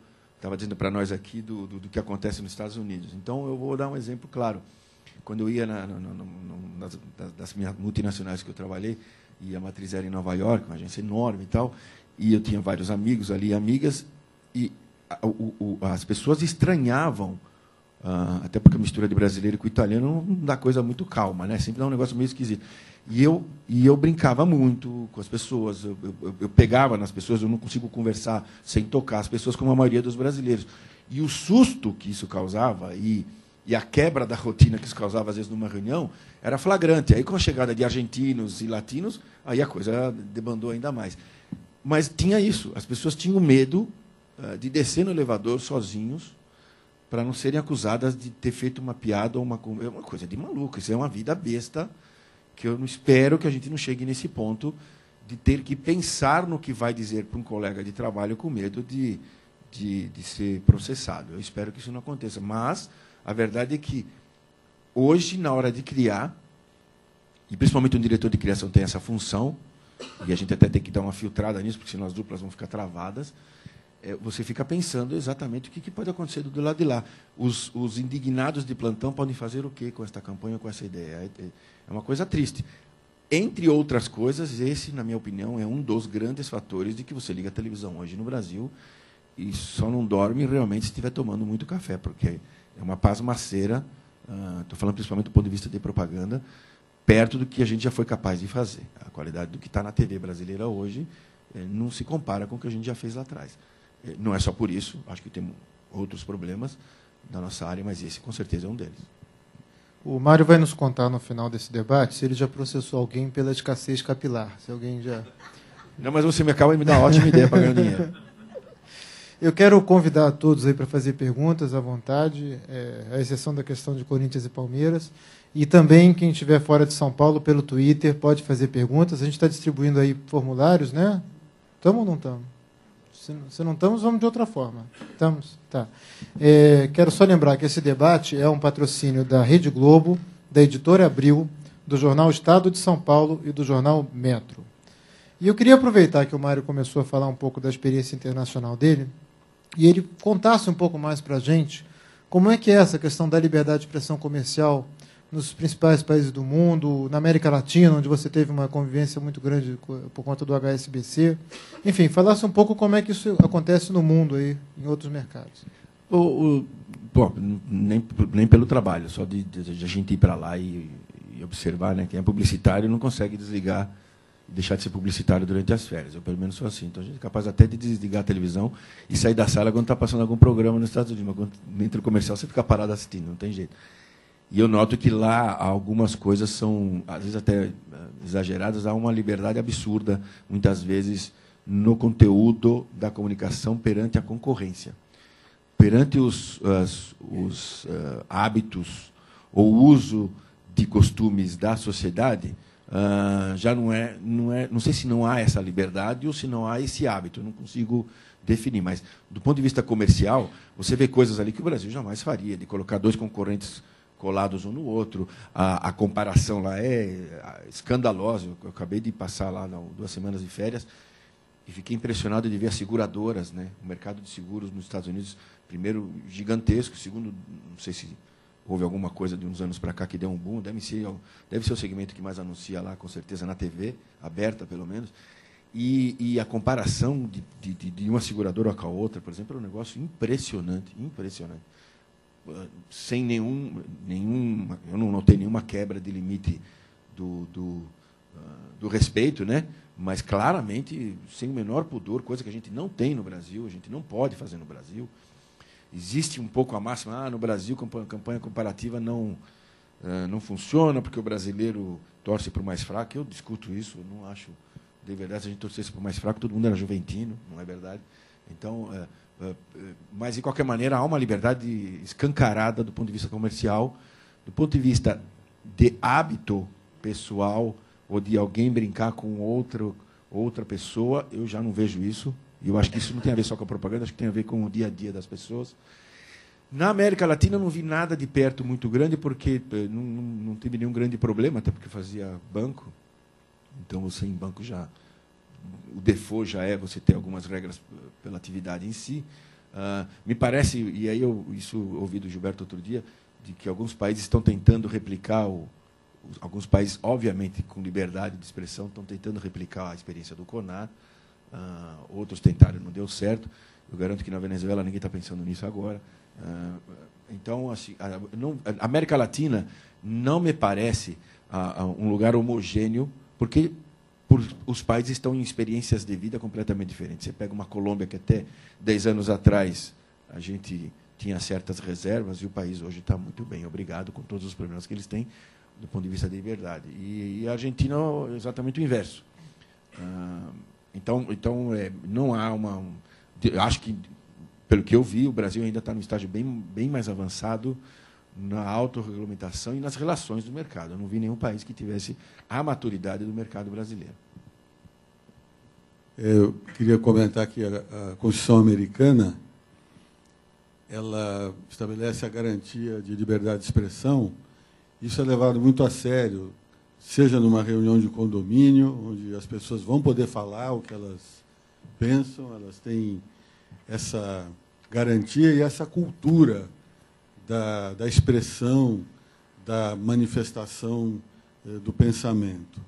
E: para nós aqui do que acontece nos Estados Unidos. Então, eu vou dar um exemplo claro. Quando eu ia das minhas multinacionais que eu trabalhei, e a matriz era em Nova York, uma agência enorme e tal, e eu tinha vários amigos ali, amigas, e as pessoas estranhavam. Até porque a mistura de brasileiro com italiano não dá coisa muito calma, né? Sempre dá um negócio meio esquisito. E eu brincava muito com as pessoas, eu pegava nas pessoas, eu não consigo conversar sem tocar as pessoas como a maioria dos brasileiros. E o susto que isso causava e a quebra da rotina que isso causava, às vezes, numa reunião, era flagrante. Aí, com a chegada de argentinos e latinos, aí a coisa debandou ainda mais. Mas tinha isso, as pessoas tinham medo de descer no elevador sozinhos, para não serem acusadas de ter feito uma piada ou uma coisa de maluco. Isso é uma vida besta, que eu não espero que a gente não chegue nesse ponto de ter que pensar no que vai dizer para um colega de trabalho com medo de ser processado. Eu espero que isso não aconteça. Mas a verdade é que, hoje, na hora de criar, e principalmente um diretor de criação tem essa função, e a gente até tem que dar uma filtrada nisso, porque senão as duplas vão ficar travadas, você fica pensando exatamente o que pode acontecer do lado de lá. Os indignados de plantão podem fazer o quê com esta campanha, com essa ideia? É uma coisa triste. Entre outras coisas, esse, na minha opinião, é um dos grandes fatores de que você liga a televisão hoje no Brasil e só não dorme realmente se estiver tomando muito café, porque é uma pasmaceira, estou falando principalmente do ponto de vista de propaganda, perto do que a gente já foi capaz de fazer. A qualidade do que está na TV brasileira hoje não se compara com o que a gente já fez lá atrás. Não é só por isso, acho que tem outros problemas da nossa área, mas esse, com certeza, é um deles.
A: O Mário vai nos contar, no final desse debate, se ele já processou alguém pela escassez capilar. Se alguém já...
E: Não, mas você me acaba de me dar uma ótima ideia para ganhar dinheiro.
A: Eu quero convidar a todos aí para fazer perguntas à vontade, à exceção da questão de Corinthians e Palmeiras. E também, quem estiver fora de São Paulo, pelo Twitter, pode fazer perguntas. A gente está distribuindo aí formulários, né? Estamos ou não estamos? Se não estamos, vamos de outra forma. Estamos? Tá. Quero só lembrar que esse debate é um patrocínio da Rede Globo, da Editora Abril, do Jornal Estado de São Paulo e do Jornal Metro. E eu queria aproveitar que o Mário começou a falar um pouco da experiência internacional dele e ele contasse um pouco mais para a gente como é que é essa questão da liberdade de expressão comercial nos principais países do mundo, na América Latina, onde você teve uma convivência muito grande por conta do HSBC. Enfim, falasse um pouco como é que isso acontece no mundo, aí, em outros mercados.
E: Bom, nem pelo trabalho, só de a gente ir para lá e observar, né? Quem é publicitário não consegue desligar e deixar de ser publicitário durante as férias. Eu, pelo menos, sou assim. Então, a gente é capaz até de desligar a televisão e sair da sala quando está passando algum programa nos Estados Unidos. Mas quando entra o comercial, você fica parado assistindo, não tem jeito. E eu noto que lá algumas coisas são, às vezes, até exageradas. Há uma liberdade absurda, muitas vezes, no conteúdo da comunicação perante a concorrência. Perante os hábitos ou uso de costumes da sociedade, já não sei se não há essa liberdade ou se não há esse hábito. Eu não consigo definir. Mas, do ponto de vista comercial, você vê coisas ali que o Brasil jamais faria, de colocar dois concorrentes colados um no outro. A comparação lá é escandalosa. Eu acabei de passar lá 2 semanas de férias e fiquei impressionado de ver as seguradoras, né? O mercado de seguros nos Estados Unidos, primeiro, gigantesco, segundo, não sei se houve alguma coisa de uns anos para cá que deu um boom, deve ser o segmento que mais anuncia lá, com certeza, na TV, aberta, pelo menos. E a comparação de uma seguradora com a outra, por exemplo, é um negócio impressionante, impressionante. Sem nenhum, eu não notei nenhuma quebra de limite do respeito, né? Mas claramente sem o menor pudor, coisa que a gente não tem no Brasil, a gente não pode fazer no Brasil. Existe um pouco a máxima, no Brasil a campanha comparativa não funciona porque o brasileiro torce para o mais fraco. Eu discuto isso, eu não acho, de verdade, se a gente torcesse para o mais fraco, todo mundo era juventino, não é verdade? Então, mas, de qualquer maneira, há uma liberdade escancarada do ponto de vista comercial, do ponto de vista de hábito pessoal, ou de alguém brincar com outra pessoa, eu já não vejo isso. E eu acho que isso não tem a ver só com a propaganda, acho que tem a ver com o dia a dia das pessoas. Na América Latina, eu não vi nada de perto muito grande, porque não tive nenhum grande problema, até porque fazia banco. Então, você em banco já... O default já é você ter algumas regras pela atividade em si. Me parece, e aí isso ouvi do Gilberto outro dia, de que alguns países estão tentando replicar, alguns países, obviamente, com liberdade de expressão, estão tentando replicar a experiência do CONAR. Outros tentaram, não deu certo. Eu garanto que na Venezuela ninguém está pensando nisso agora. Então, assim, a América Latina não me parece um lugar homogêneo, porque os países estão em experiências de vida completamente diferentes. Você pega uma Colômbia que até 10 anos atrás a gente tinha certas reservas e o país hoje está muito bem, obrigado, com todos os problemas que eles têm do ponto de vista de liberdade. E a Argentina é exatamente o inverso. Então não há acho que, pelo que eu vi, o Brasil ainda está num estágio bem mais avançado na autorregulamentação e nas relações do mercado. Eu não vi nenhum país que tivesse a maturidade do mercado brasileiro.
D: Eu queria comentar que a Constituição americana ela estabelece a garantia de liberdade de expressão. Isso é levado muito a sério, seja numa reunião de condomínio, onde as pessoas vão poder falar o que elas pensam, elas têm essa garantia e essa cultura da expressão, da manifestação do pensamento.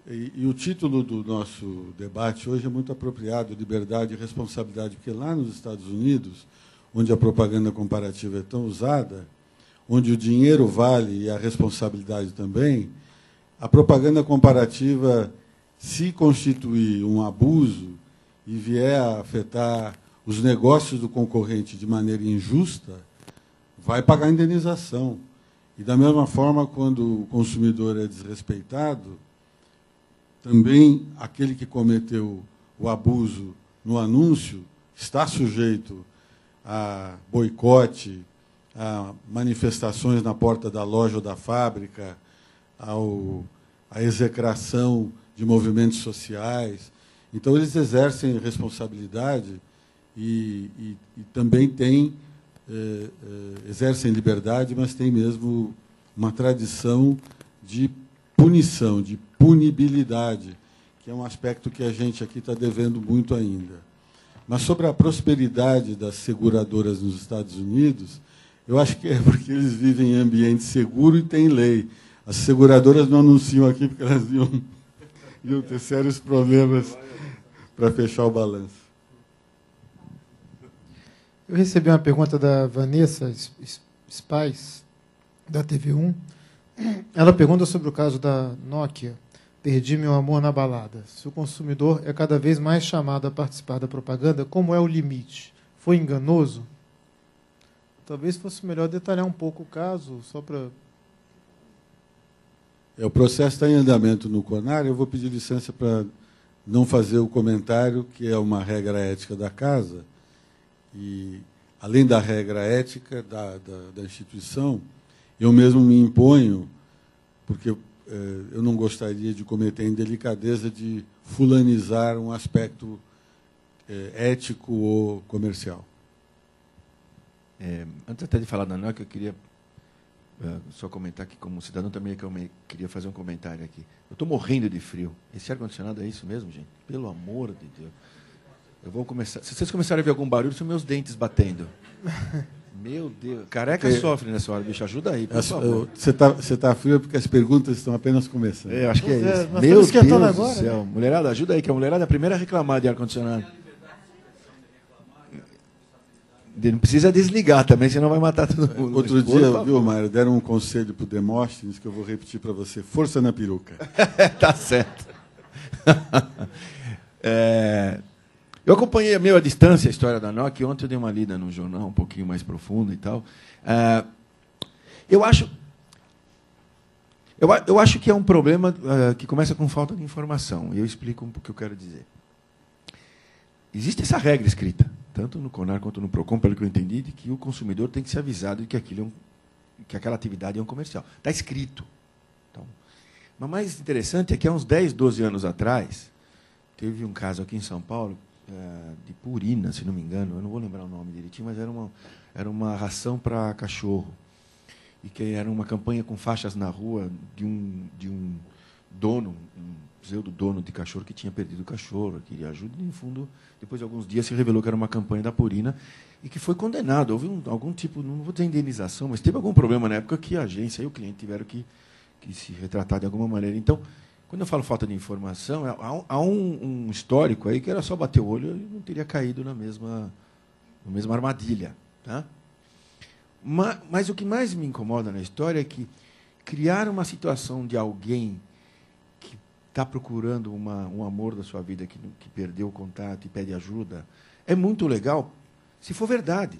D: E o título do nosso debate hoje é muito apropriado, liberdade e responsabilidade, porque lá nos Estados Unidos, onde a propaganda comparativa é tão usada, onde o dinheiro vale e a responsabilidade também, a propaganda comparativa, se constituir um abuso e vier a afetar os negócios do concorrente de maneira injusta, vai pagar indenização. E, da mesma forma, quando o consumidor é desrespeitado, também aquele que cometeu o abuso no anúncio está sujeito a boicote, a manifestações na porta da loja ou da fábrica, a execração de movimentos sociais. Então, eles exercem responsabilidade e também exercem liberdade, mas têm mesmo uma tradição de punição, de punibilidade, que é um aspecto que a gente aqui está devendo muito ainda. Mas sobre a prosperidade das seguradoras nos Estados Unidos, eu acho que é porque eles vivem em ambiente seguro e têm lei. As seguradoras não anunciam aqui porque elas iam ter sérios problemas para fechar o balanço.
A: Eu recebi uma pergunta da Vanessa Spies, da TV1. Ela pergunta sobre o caso da Nokia, Perdi Meu Amor na Balada. Se o consumidor é cada vez mais chamado a participar da propaganda, como é o limite? Foi enganoso? Talvez fosse melhor detalhar um pouco o caso, só para...
D: O processo está em andamento no CONAR. Eu vou pedir licença para não fazer o comentário, que é uma regra ética da casa. E, além da regra ética da instituição, eu mesmo me imponho, porque eu não gostaria de cometer a indelicadeza de fulanizar um aspecto ético ou comercial.
E: Antes até de falar da Nokia, eu queria só comentar que, como cidadão, também queria fazer um comentário aqui. Eu estou morrendo de frio. Esse ar-condicionado é isso mesmo, gente? Pelo amor de Deus. Eu vou começar. Se vocês começarem a ver algum barulho, são meus dentes batendo. Meu Deus. Careca sofre nessa hora, bicho. Ajuda aí, por favor.
D: Você está frio porque as perguntas estão apenas começando.
E: Eu acho que é isso. Meu Deus do céu. Né? Mulherada, ajuda aí, que a mulherada é a primeira a reclamar de ar-condicionado. Não precisa desligar também, senão vai matar todo mundo.
D: Outro dia, viu, Mário, deram um conselho para o Demóstenes que eu vou repetir para você. Força na peruca.
E: Tá certo. Eu acompanhei meio à distância a história da Nokia. Ontem eu dei uma lida no jornal um pouquinho mais profundo e tal. Eu acho que é um problema que começa com falta de informação. E eu explico o que eu quero dizer. Existe essa regra escrita, tanto no CONAR quanto no PROCON, pelo que eu entendi, de que o consumidor tem que ser avisado de que aquela atividade é um comercial. Está escrito. Então, mas o mais interessante é que há uns 10, 12 anos atrás, teve um caso aqui em São Paulo, de Purina, se não me engano, eu não vou lembrar o nome direitinho, mas era uma ração para cachorro. E que era uma campanha com faixas na rua de um dono, um pseudo-dono de cachorro que tinha perdido o cachorro, queria ajuda, e, no fundo, depois de alguns dias, se revelou que era uma campanha da Purina e que foi condenado. Houve algum tipo, não vou dizer indenização, mas teve algum problema na época que a agência e o cliente tiveram que se retratar de alguma maneira. Então, quando eu falo falta de informação, há um histórico aí que era só bater o olho e não teria caído na mesma armadilha. Tá? Mas o que mais me incomoda na história é que criar uma situação de alguém que está procurando um amor da sua vida, que perdeu o contato e pede ajuda, é muito legal se for verdade.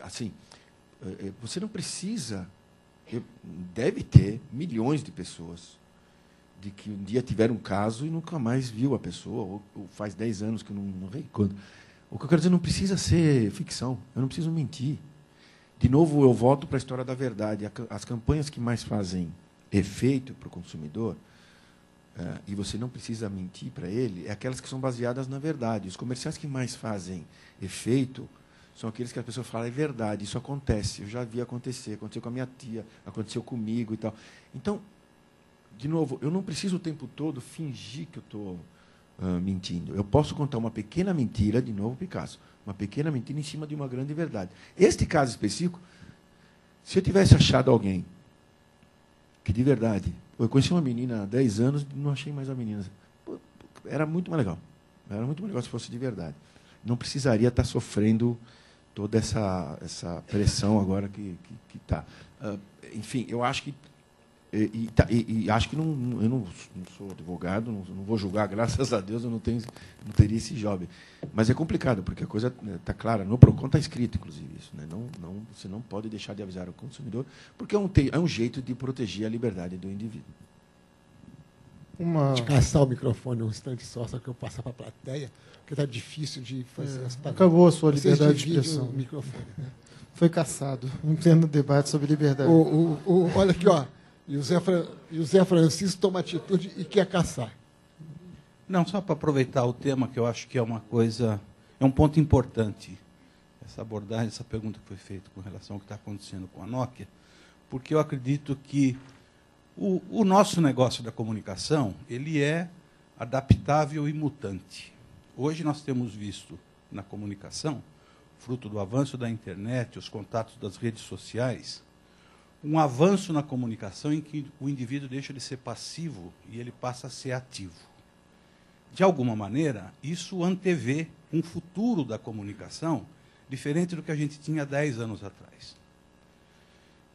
E: Assim, você não precisa... Deve ter milhões de pessoas de que um dia tiveram um caso e nunca mais viu a pessoa, ou faz 10 anos que não reconta. O que eu quero dizer, não precisa ser ficção, eu não preciso mentir. De novo, eu volto para a história da verdade. As campanhas que mais fazem efeito para o consumidor, e você não precisa mentir para ele, é aquelas que são baseadas na verdade. Os comerciais que mais fazem efeito são aqueles que a pessoa fala, é verdade, isso acontece, eu já vi acontecer, aconteceu com a minha tia, aconteceu comigo e tal. Então, de novo, eu não preciso o tempo todo fingir que eu estou mentindo. Eu posso contar uma pequena mentira, de novo, Picasso, uma pequena mentira em cima de uma grande verdade. Este caso específico, se eu tivesse achado alguém que, de verdade, eu conheci uma menina há 10 anos, não achei mais a menina. Era muito mais legal. Era muito mais legal se fosse de verdade. Não precisaria estar sofrendo toda essa pressão agora que está. Enfim, eu acho que... E acho que eu não sou advogado, não vou julgar, graças a Deus eu não teria esse job. Mas é complicado, porque a coisa está clara. No PROCON está escrito, inclusive, isso. Né? Você não pode deixar de avisar o consumidor, porque é um jeito de proteger a liberdade do indivíduo.
L: De caçar o microfone um instante só que eu passar para a plateia, porque está difícil de fazer as palavras.
A: Acabou a sua liberdade de expressão.
L: O microfone, né?
A: Foi caçado, em pleno debate sobre liberdade.
L: Olha aqui, ó. E o Zé Francisco toma atitude e quer caçar.
M: Não, só para aproveitar o tema, que eu acho que é um ponto importante, essa abordagem, essa pergunta que foi feita com relação ao que está acontecendo com a Nokia, porque eu acredito que o nosso negócio da comunicação, ele é adaptável e mutante. Hoje nós temos visto na comunicação, fruto do avanço da internet, os contatos das redes sociais, um avanço na comunicação em que o indivíduo deixa de ser passivo e ele passa a ser ativo. De alguma maneira, isso antevê um futuro da comunicação diferente do que a gente tinha 10 anos atrás.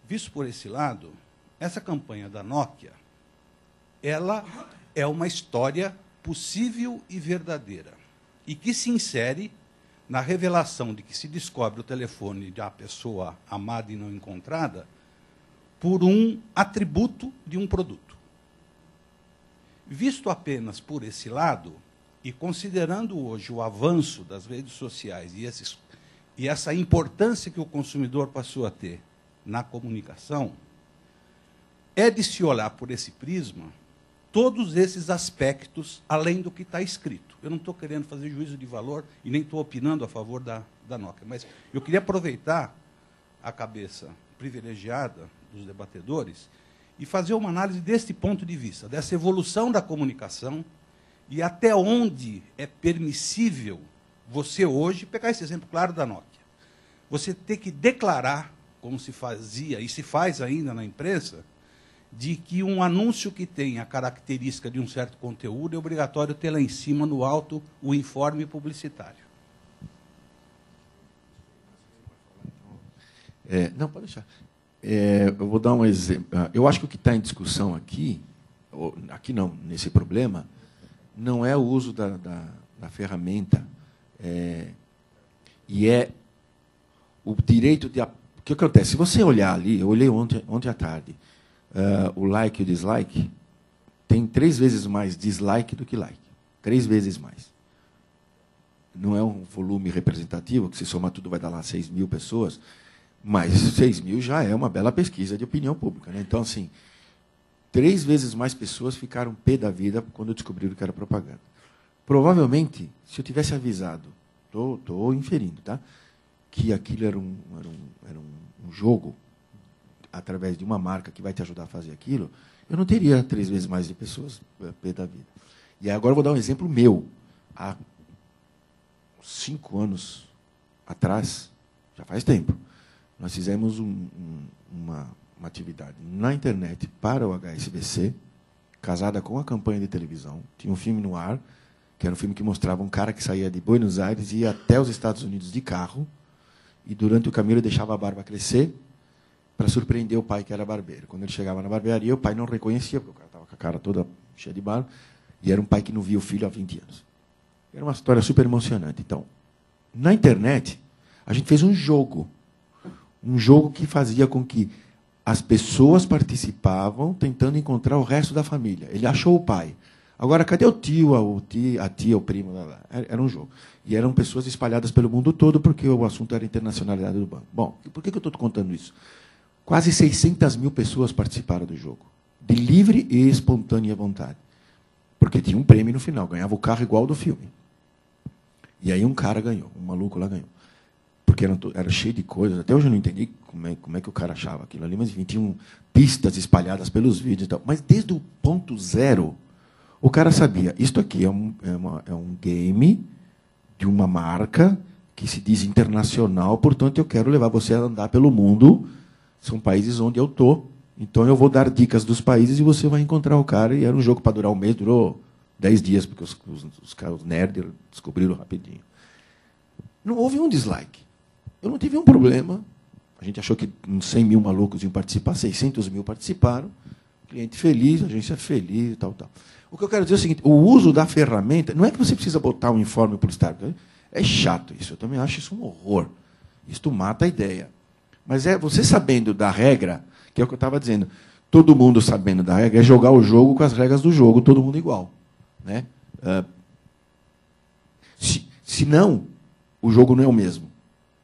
M: Visto por esse lado, essa campanha da Nokia, ela é uma história possível e verdadeira, e que se insere na revelação de que se descobre o telefone da pessoa amada e não encontrada por um atributo de um produto. Visto apenas por esse lado, e considerando hoje o avanço das redes sociais e essa importância que o consumidor passou a ter na comunicação, é de se olhar por esse prisma todos esses aspectos além do que está escrito. Eu não estou querendo fazer juízo de valor e nem estou opinando a favor da Nokia, mas eu queria aproveitar a cabeça privilegiada dos debatedores e fazer uma análise deste ponto de vista, dessa evolução da comunicação e até onde é permissível você hoje, pegar esse exemplo claro da Nokia, você ter que declarar, como se fazia e se faz ainda na imprensa, de que um anúncio que tem a característica de um certo conteúdo é obrigatório ter lá em cima, no alto, o informe publicitário.
E: Não, pode deixar. Eu vou dar um exemplo. Eu acho que o que está em discussão aqui não, nesse problema, não é o uso da ferramenta, e é o direito de... O que acontece? Se você olhar ali, eu olhei ontem à tarde, o like e o dislike, tem 3 vezes mais dislike do que like. 3 vezes mais. Não é um volume representativo, que se somar tudo vai dar lá 6 mil pessoas, mas 6 mil já é uma bela pesquisa de opinião pública, né? Então, assim, 3 vezes mais pessoas ficaram pé da vida quando descobriram que era propaganda. Provavelmente, se eu tivesse avisado, estou inferindo, tá? Que aquilo era um jogo, através de uma marca que vai te ajudar a fazer aquilo, eu não teria 3 vezes mais de pessoas pé da vida. E agora eu vou dar um exemplo meu. Há 5 anos atrás, já faz tempo, nós fizemos uma atividade na internet para o HSBC, casada com a campanha de televisão. Tinha um filme no ar, que era um filme que mostrava um cara que saía de Buenos Aires e ia até os Estados Unidos de carro, e durante o caminho ele deixava a barba crescer para surpreender o pai, que era barbeiro. Quando ele chegava na barbearia, o pai não reconhecia, porque o cara estava com a cara toda cheia de barba, e era um pai que não via o filho há 20 anos. Era uma história super emocionante. Então, na internet, a gente fez um jogo que fazia com que as pessoas participavam tentando encontrar o resto da família. Ele achou o pai. Agora, cadê o tio, a tia, o primo? Era um jogo. E eram pessoas espalhadas pelo mundo todo, porque o assunto era a internacionalidade do banco. Bom, por que eu estou contando isso? Quase 600 mil pessoas participaram do jogo, de livre e espontânea vontade. Porque tinha um prêmio no final, ganhava o carro igual ao do filme. E aí um cara ganhou, um maluco lá ganhou. Porque era cheio de coisas. Até hoje eu não entendi como é que o cara achava aquilo ali, mas enfim, tinham pistas espalhadas pelos vídeos e tal. Mas desde o ponto zero, o cara sabia, isto aqui é um game de uma marca que se diz internacional, portanto eu quero levar você a andar pelo mundo. São países onde eu estou, então eu vou dar dicas dos países e você vai encontrar o cara. E era um jogo para durar um mês, durou 10 dias, porque os nerds descobriram rapidinho. Não houve um dislike. Eu não tive um problema. A gente achou que 100 mil malucos iam participar, 600 mil participaram. Cliente feliz, agência feliz, tal. O que eu quero dizer é o seguinte, o uso da ferramenta, não é que você precisa botar um informe publicitário. É chato isso, eu também acho isso um horror. Isso mata a ideia. Mas é você sabendo da regra, que é o que eu estava dizendo. Todo mundo sabendo da regra é jogar o jogo com as regras do jogo, todo mundo igual. Né? Se não, o jogo não é o mesmo.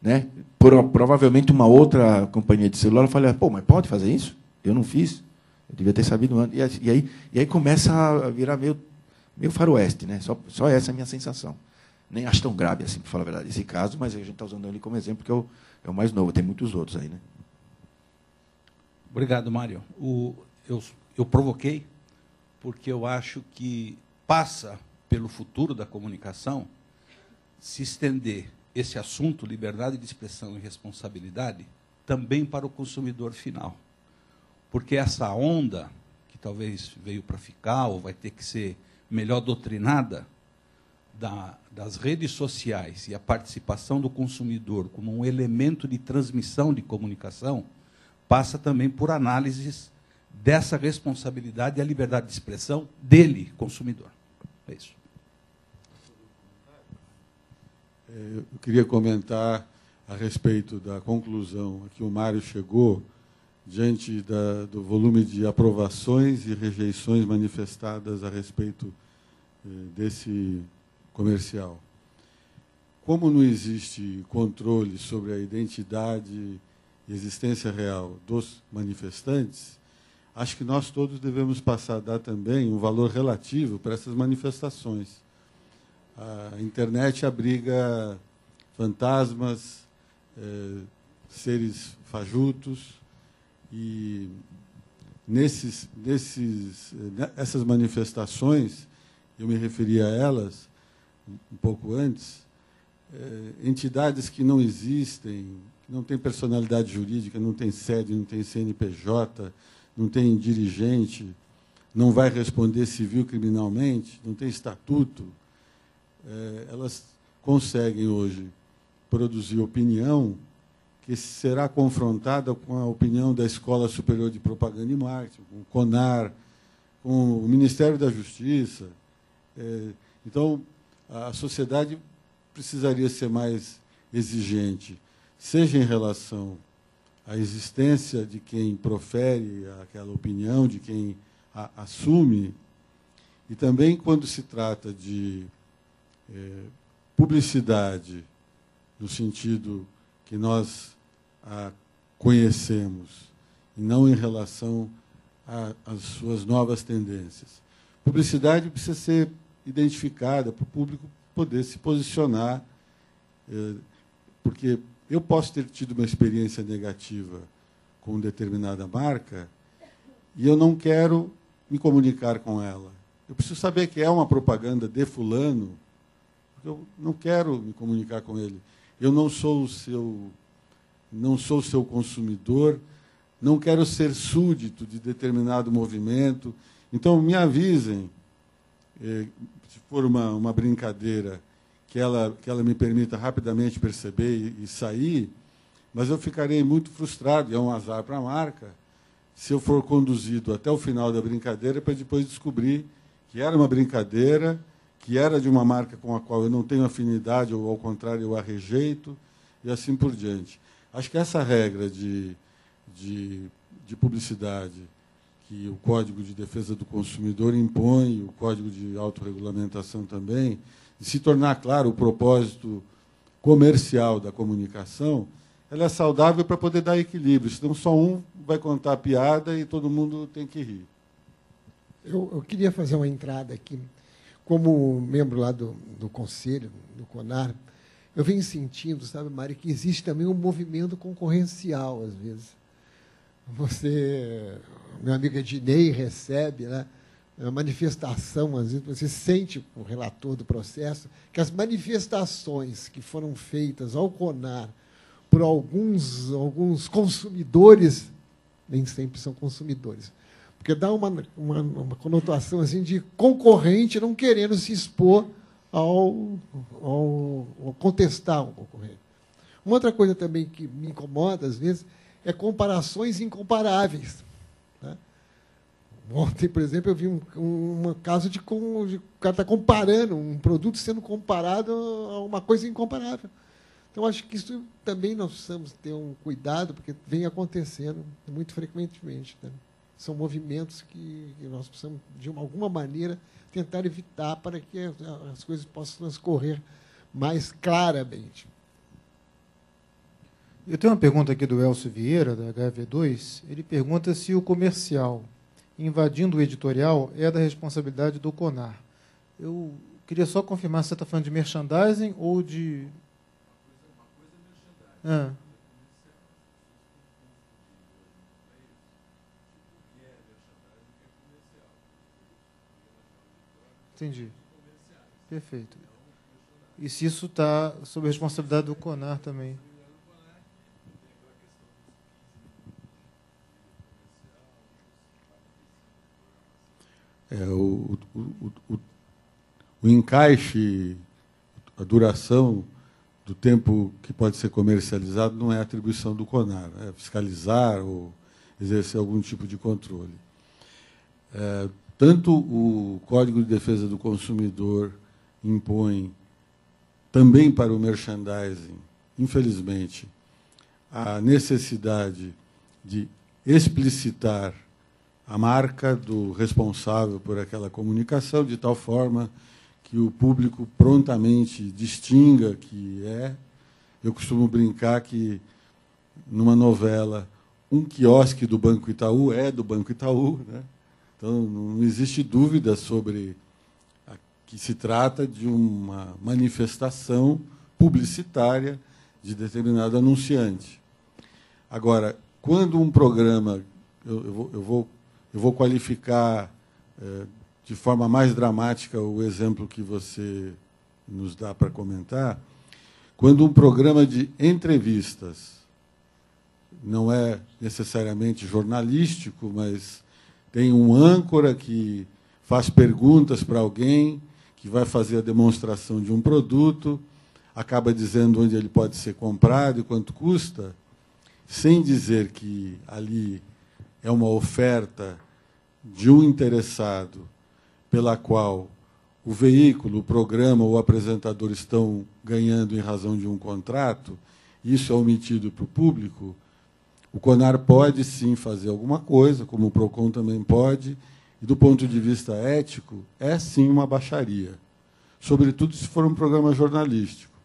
E: Né? Provavelmente uma outra companhia de celular falou, pô, mas pode fazer isso? Eu não fiz. Eu devia ter sabido antes. E aí começa a virar meio faroeste. Né? Só essa é a minha sensação. Nem acho tão grave, assim, para falar a verdade, esse caso, mas a gente está usando ele como exemplo, porque é o mais novo. Tem muitos outros aí. Né?
M: Obrigado, Mário. Eu provoquei porque eu acho que passa pelo futuro da comunicação se estender esse assunto, liberdade de expressão e responsabilidade, também para o consumidor final. Porque essa onda, que talvez veio para ficar, ou vai ter que ser melhor doutrinada, das redes sociais e a participação do consumidor como um elemento de transmissão de comunicação, passa também por análises dessa responsabilidade e a liberdade de expressão dele, consumidor. É isso.
D: Eu queria comentar a respeito da conclusão a que o Mário chegou diante do volume de aprovações e rejeições manifestadas a respeito desse comercial. Como não existe controle sobre a identidade e existência real dos manifestantes, acho que nós todos devemos passar a dar também um valor relativo para essas manifestações. A internet abriga fantasmas, seres fajutos, e essas manifestações, eu me referi a elas um pouco antes, entidades que não existem, que não têm personalidade jurídica, não têm sede, não têm CNPJ, não tem dirigente, não vai responder civil criminalmente, não tem estatuto, elas conseguem hoje produzir opinião que será confrontada com a opinião da Escola Superior de Propaganda e Marketing, com o CONAR, com o Ministério da Justiça. Então, a sociedade precisaria ser mais exigente, seja em relação à existência de quem profere aquela opinião, de quem a assume, e também quando se trata de publicidade, no sentido que nós a conhecemos, e não em relação às suas novas tendências. Publicidade precisa ser identificada para o público poder se posicionar, porque eu posso ter tido uma experiência negativa com determinada marca e eu não quero me comunicar com ela. Eu preciso saber que é uma propaganda de fulano, porque eu não quero me comunicar com ele. Eu não sou o seu consumidor, não quero ser súdito de determinado movimento. Então, me avisem, se for uma brincadeira, que ela me permita rapidamente perceber e sair, mas eu ficarei muito frustrado, e é um azar para a marca, se eu for conduzido até o final da brincadeira para depois descobrir que era uma brincadeira, que era de uma marca com a qual eu não tenho afinidade, ou, ao contrário, eu a rejeito, e assim por diante. Acho que essa regra de publicidade que o Código de Defesa do Consumidor impõe, o Código de Autorregulamentação também, de se tornar claro o propósito comercial da comunicação, ela é saudável para poder dar equilíbrio, senão só um vai contar a piada e todo mundo tem que rir.
L: Eu queria fazer uma entrada aqui. Como membro lá do Conselho, do CONAR, eu venho sentindo, sabe, Mário, que existe também um movimento concorrencial, às vezes. Meu amigo Ednei recebe, né, uma manifestação, às vezes você sente, o relator do processo, que as manifestações que foram feitas ao CONAR por alguns consumidores, nem sempre são consumidores, porque dá uma conotação assim, de concorrente não querendo se expor ao contestar o concorrente. Uma outra coisa também que me incomoda, às vezes, é comparações incomparáveis. Né? Ontem, por exemplo, eu vi um caso de o cara está comparando um produto sendo comparado a uma coisa incomparável. Então, acho que isso também nós precisamos ter um cuidado, porque vem acontecendo muito frequentemente. Né? São movimentos que nós precisamos, de alguma maneira, tentar evitar para que as coisas possam transcorrer mais claramente.
A: Eu tenho uma pergunta aqui do Elcio Vieira, da HV2. Ele pergunta se o comercial invadindo o editorial é da responsabilidade do CONAR. Eu queria só confirmar se você está falando de merchandising ou de... Ah. Entendi. Perfeito. E se isso está sob a responsabilidade do CONAR também?
D: O encaixe, a duração do tempo que pode ser comercializado não é atribuição do CONAR, é fiscalizar ou exercer algum tipo de controle. Tanto o Código de Defesa do Consumidor impõe também para o merchandising, infelizmente, a necessidade de explicitar a marca do responsável por aquela comunicação, de tal forma que o público prontamente distinga que é. Eu costumo brincar que, numa novela, um quiosque do Banco Itaú é do Banco Itaú, né? Então, não existe dúvida sobre que se trata de uma manifestação publicitária de determinado anunciante. Agora, quando um programa, eu vou qualificar de forma mais dramática o exemplo que você nos dá para comentar, quando um programa de entrevistas não é necessariamente jornalístico, mas tem um âncora que faz perguntas para alguém, que vai fazer a demonstração de um produto, acaba dizendo onde ele pode ser comprado e quanto custa, sem dizer que ali é uma oferta de um interessado pela qual o veículo, o programa ou o apresentador estão ganhando em razão de um contrato, isso é omitido para o público, o CONAR pode, sim, fazer alguma coisa, como o PROCON também pode, e, do ponto de vista ético, é, sim, uma baixaria, sobretudo se for um programa jornalístico.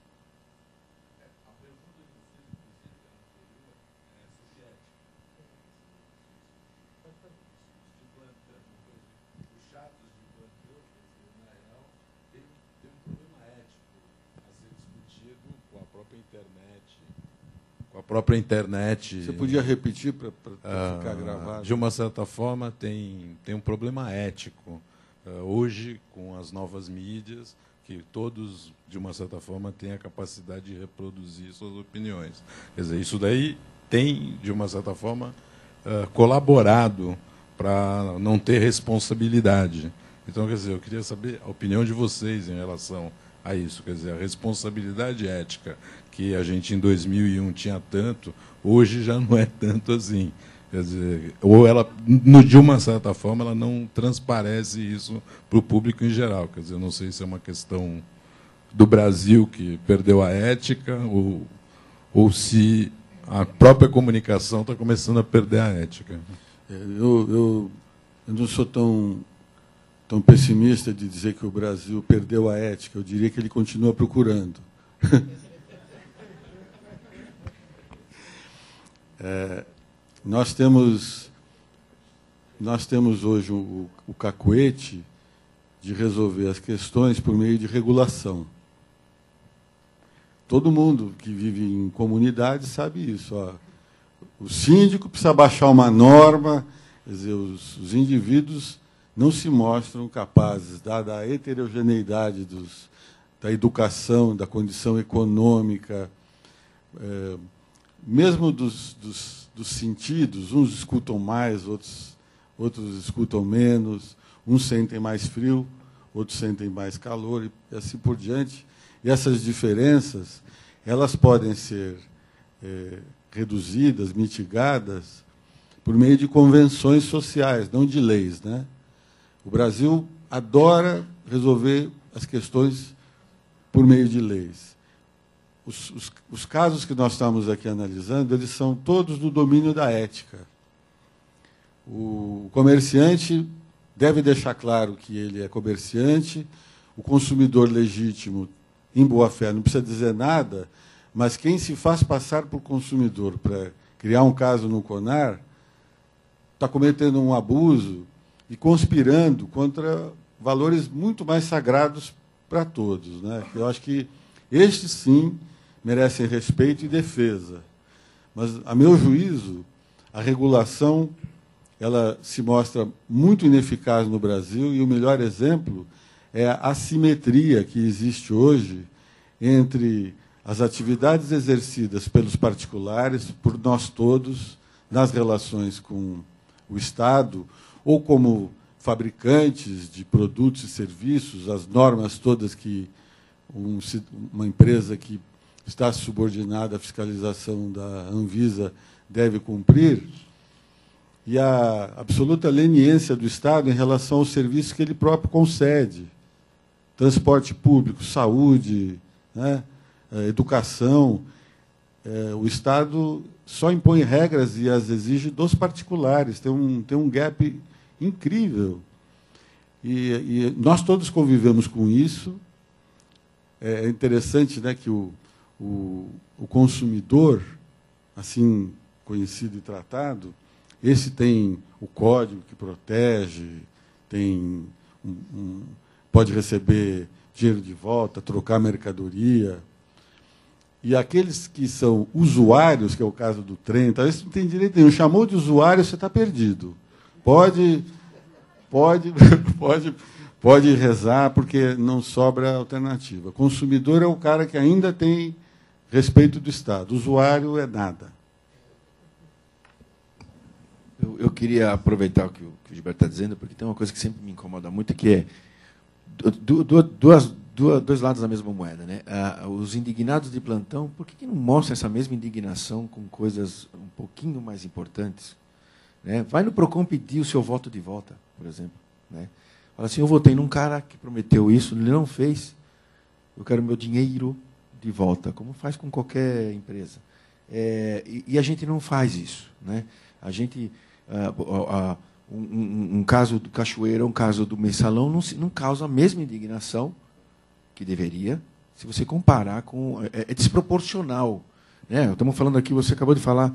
N: Com a própria internet.
D: Você podia repetir para ficar gravado?
N: De uma certa forma, tem um problema ético. Hoje, com as novas mídias, que todos, de uma certa forma, têm a capacidade de reproduzir suas opiniões. Quer dizer, isso daí tem, de uma certa forma, colaborado para não ter responsabilidade. Então, quer dizer, eu queria saber a opinião de vocês em relação a isso. Quer dizer, a responsabilidade ética que a gente em 2001 tinha tanto, hoje já não é tanto assim. Quer dizer, ou ela, de uma certa forma, ela não transparece isso para o público em geral. Quer dizer, eu não sei se é uma questão do Brasil que perdeu a ética ou se a própria comunicação está começando a perder a ética.
D: Eu não sou tão pessimista de dizer que o Brasil perdeu a ética. Eu diria que ele continua procurando. Nós temos hoje o cacuete de resolver as questões por meio de regulação. Todo mundo que vive em comunidade sabe isso. Ó. O síndico precisa baixar uma norma, quer dizer, os indivíduos não se mostram capazes, dada a heterogeneidade da educação, da condição econômica, mesmo dos sentidos, uns escutam mais, outros escutam menos, uns sentem mais frio, outros sentem mais calor, e assim por diante. E essas diferenças, elas podem ser reduzidas, mitigadas, por meio de convenções sociais, não de leis, né? O Brasil adora resolver as questões por meio de leis. Os casos que nós estamos aqui analisando, eles são todos do domínio da ética. O comerciante deve deixar claro que ele é comerciante, o consumidor legítimo, em boa-fé, não precisa dizer nada, mas quem se faz passar por consumidor para criar um caso no CONAR está cometendo um abuso e conspirando contra valores muito mais sagrados para todos, né? Eu acho que estes, sim, merecem respeito e defesa. Mas, a meu juízo, a regulação ela se mostra muito ineficaz no Brasil, e o melhor exemplo é a assimetria que existe hoje entre as atividades exercidas pelos particulares, por nós todos, nas relações com o Estado, ou como fabricantes de produtos e serviços, as normas todas que uma empresa que está subordinada à fiscalização da Anvisa deve cumprir, e a absoluta leniência do Estado em relação aos serviços que ele próprio concede. Transporte público, saúde, né, educação. O Estado só impõe regras e as exige dos particulares. Tem um gap incrível. E nós todos convivemos com isso. É interessante, né, que o consumidor, assim, conhecido e tratado, esse tem o código que protege, tem pode receber dinheiro de volta, trocar mercadoria. E aqueles que são usuários, que é o caso do trem, talvez você não tem direito nenhum. Chamou de usuário, você está perdido. Pode rezar, porque não sobra alternativa. Consumidor é o cara que ainda tem respeito do Estado. Usuário é nada.
E: Eu queria aproveitar o que o Gilberto está dizendo, porque tem uma coisa que sempre me incomoda muito, que é dois lados da mesma moeda, né? Os indignados de plantão, por que não mostram essa mesma indignação com coisas um pouquinho mais importantes? Né? Vai no Procon pedir o seu voto de volta, por exemplo. Né? Fala assim, eu votei num cara que prometeu isso, ele não fez, eu quero meu dinheiro de volta, como faz com qualquer empresa. E a gente não faz isso. Né? A gente... um caso do Cachoeira, um caso do Mensalão, não causa a mesma indignação que deveria, se você comparar com... É desproporcional. Né? Estamos falando aqui, você acabou de falar,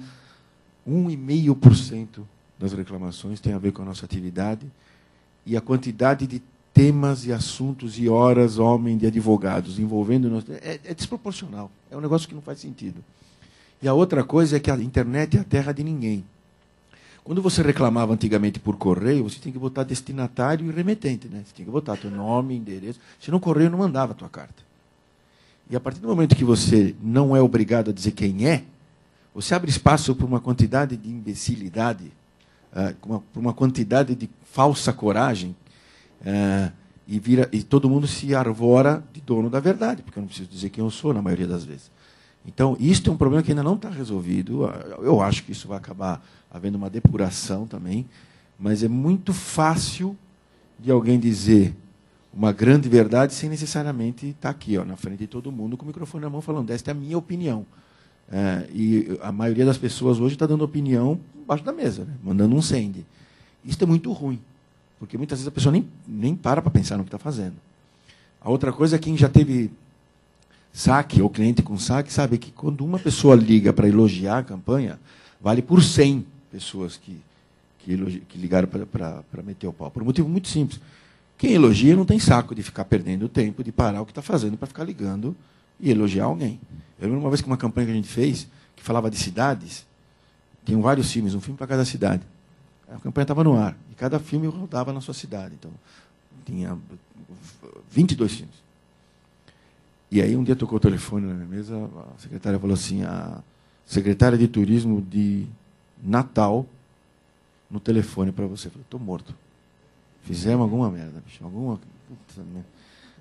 E: 1,5% das reclamações tem a ver com a nossa atividade, e a quantidade de temas e assuntos e horas, homem, de advogados envolvendo... É desproporcional. É um negócio que não faz sentido. E a outra coisa é que a internet é a terra de ninguém. Quando você reclamava antigamente por correio, você tinha que botar destinatário e remetente. Né? Você tinha que botar teu nome, endereço. Senão o correio não mandava a tua carta. E a partir do momento que você não é obrigado a dizer quem é, você abre espaço para uma quantidade de imbecilidade, para uma quantidade de falsa coragem, e todo mundo se arvora de dono da verdade, porque eu não preciso dizer quem eu sou, na maioria das vezes. Então, isto é um problema que ainda não está resolvido. Eu acho que isso vai acabar havendo uma depuração também, mas é muito fácil de alguém dizer uma grande verdade sem necessariamente estar aqui, na frente de todo mundo, com o microfone na mão, falando, esta é a minha opinião. E a maioria das pessoas hoje está dando opinião embaixo da mesa, né? Mandando um sende. Isso é muito ruim, porque muitas vezes a pessoa nem para pensar no que está fazendo. A outra coisa é quem já teve saque, ou cliente com saque, sabe que quando uma pessoa liga para elogiar a campanha, vale por 100 pessoas que ligaram para meter o pau. Por um motivo muito simples. Quem elogia não tem saco de ficar perdendo tempo, de parar o que está fazendo para ficar ligando e elogiar alguém. Eu lembro uma vez que uma campanha que a gente fez, que falava de cidades, tinham vários filmes, um filme para cada cidade. A campanha estava no ar, e cada filme rodava na sua cidade. Então, tinha 22 filmes. E aí, um dia tocou o telefone na minha mesa, a secretária falou assim, a secretária de turismo de Natal no telefone para você. Eu falei, estou morto. Fizemos alguma merda, bicho. Puta,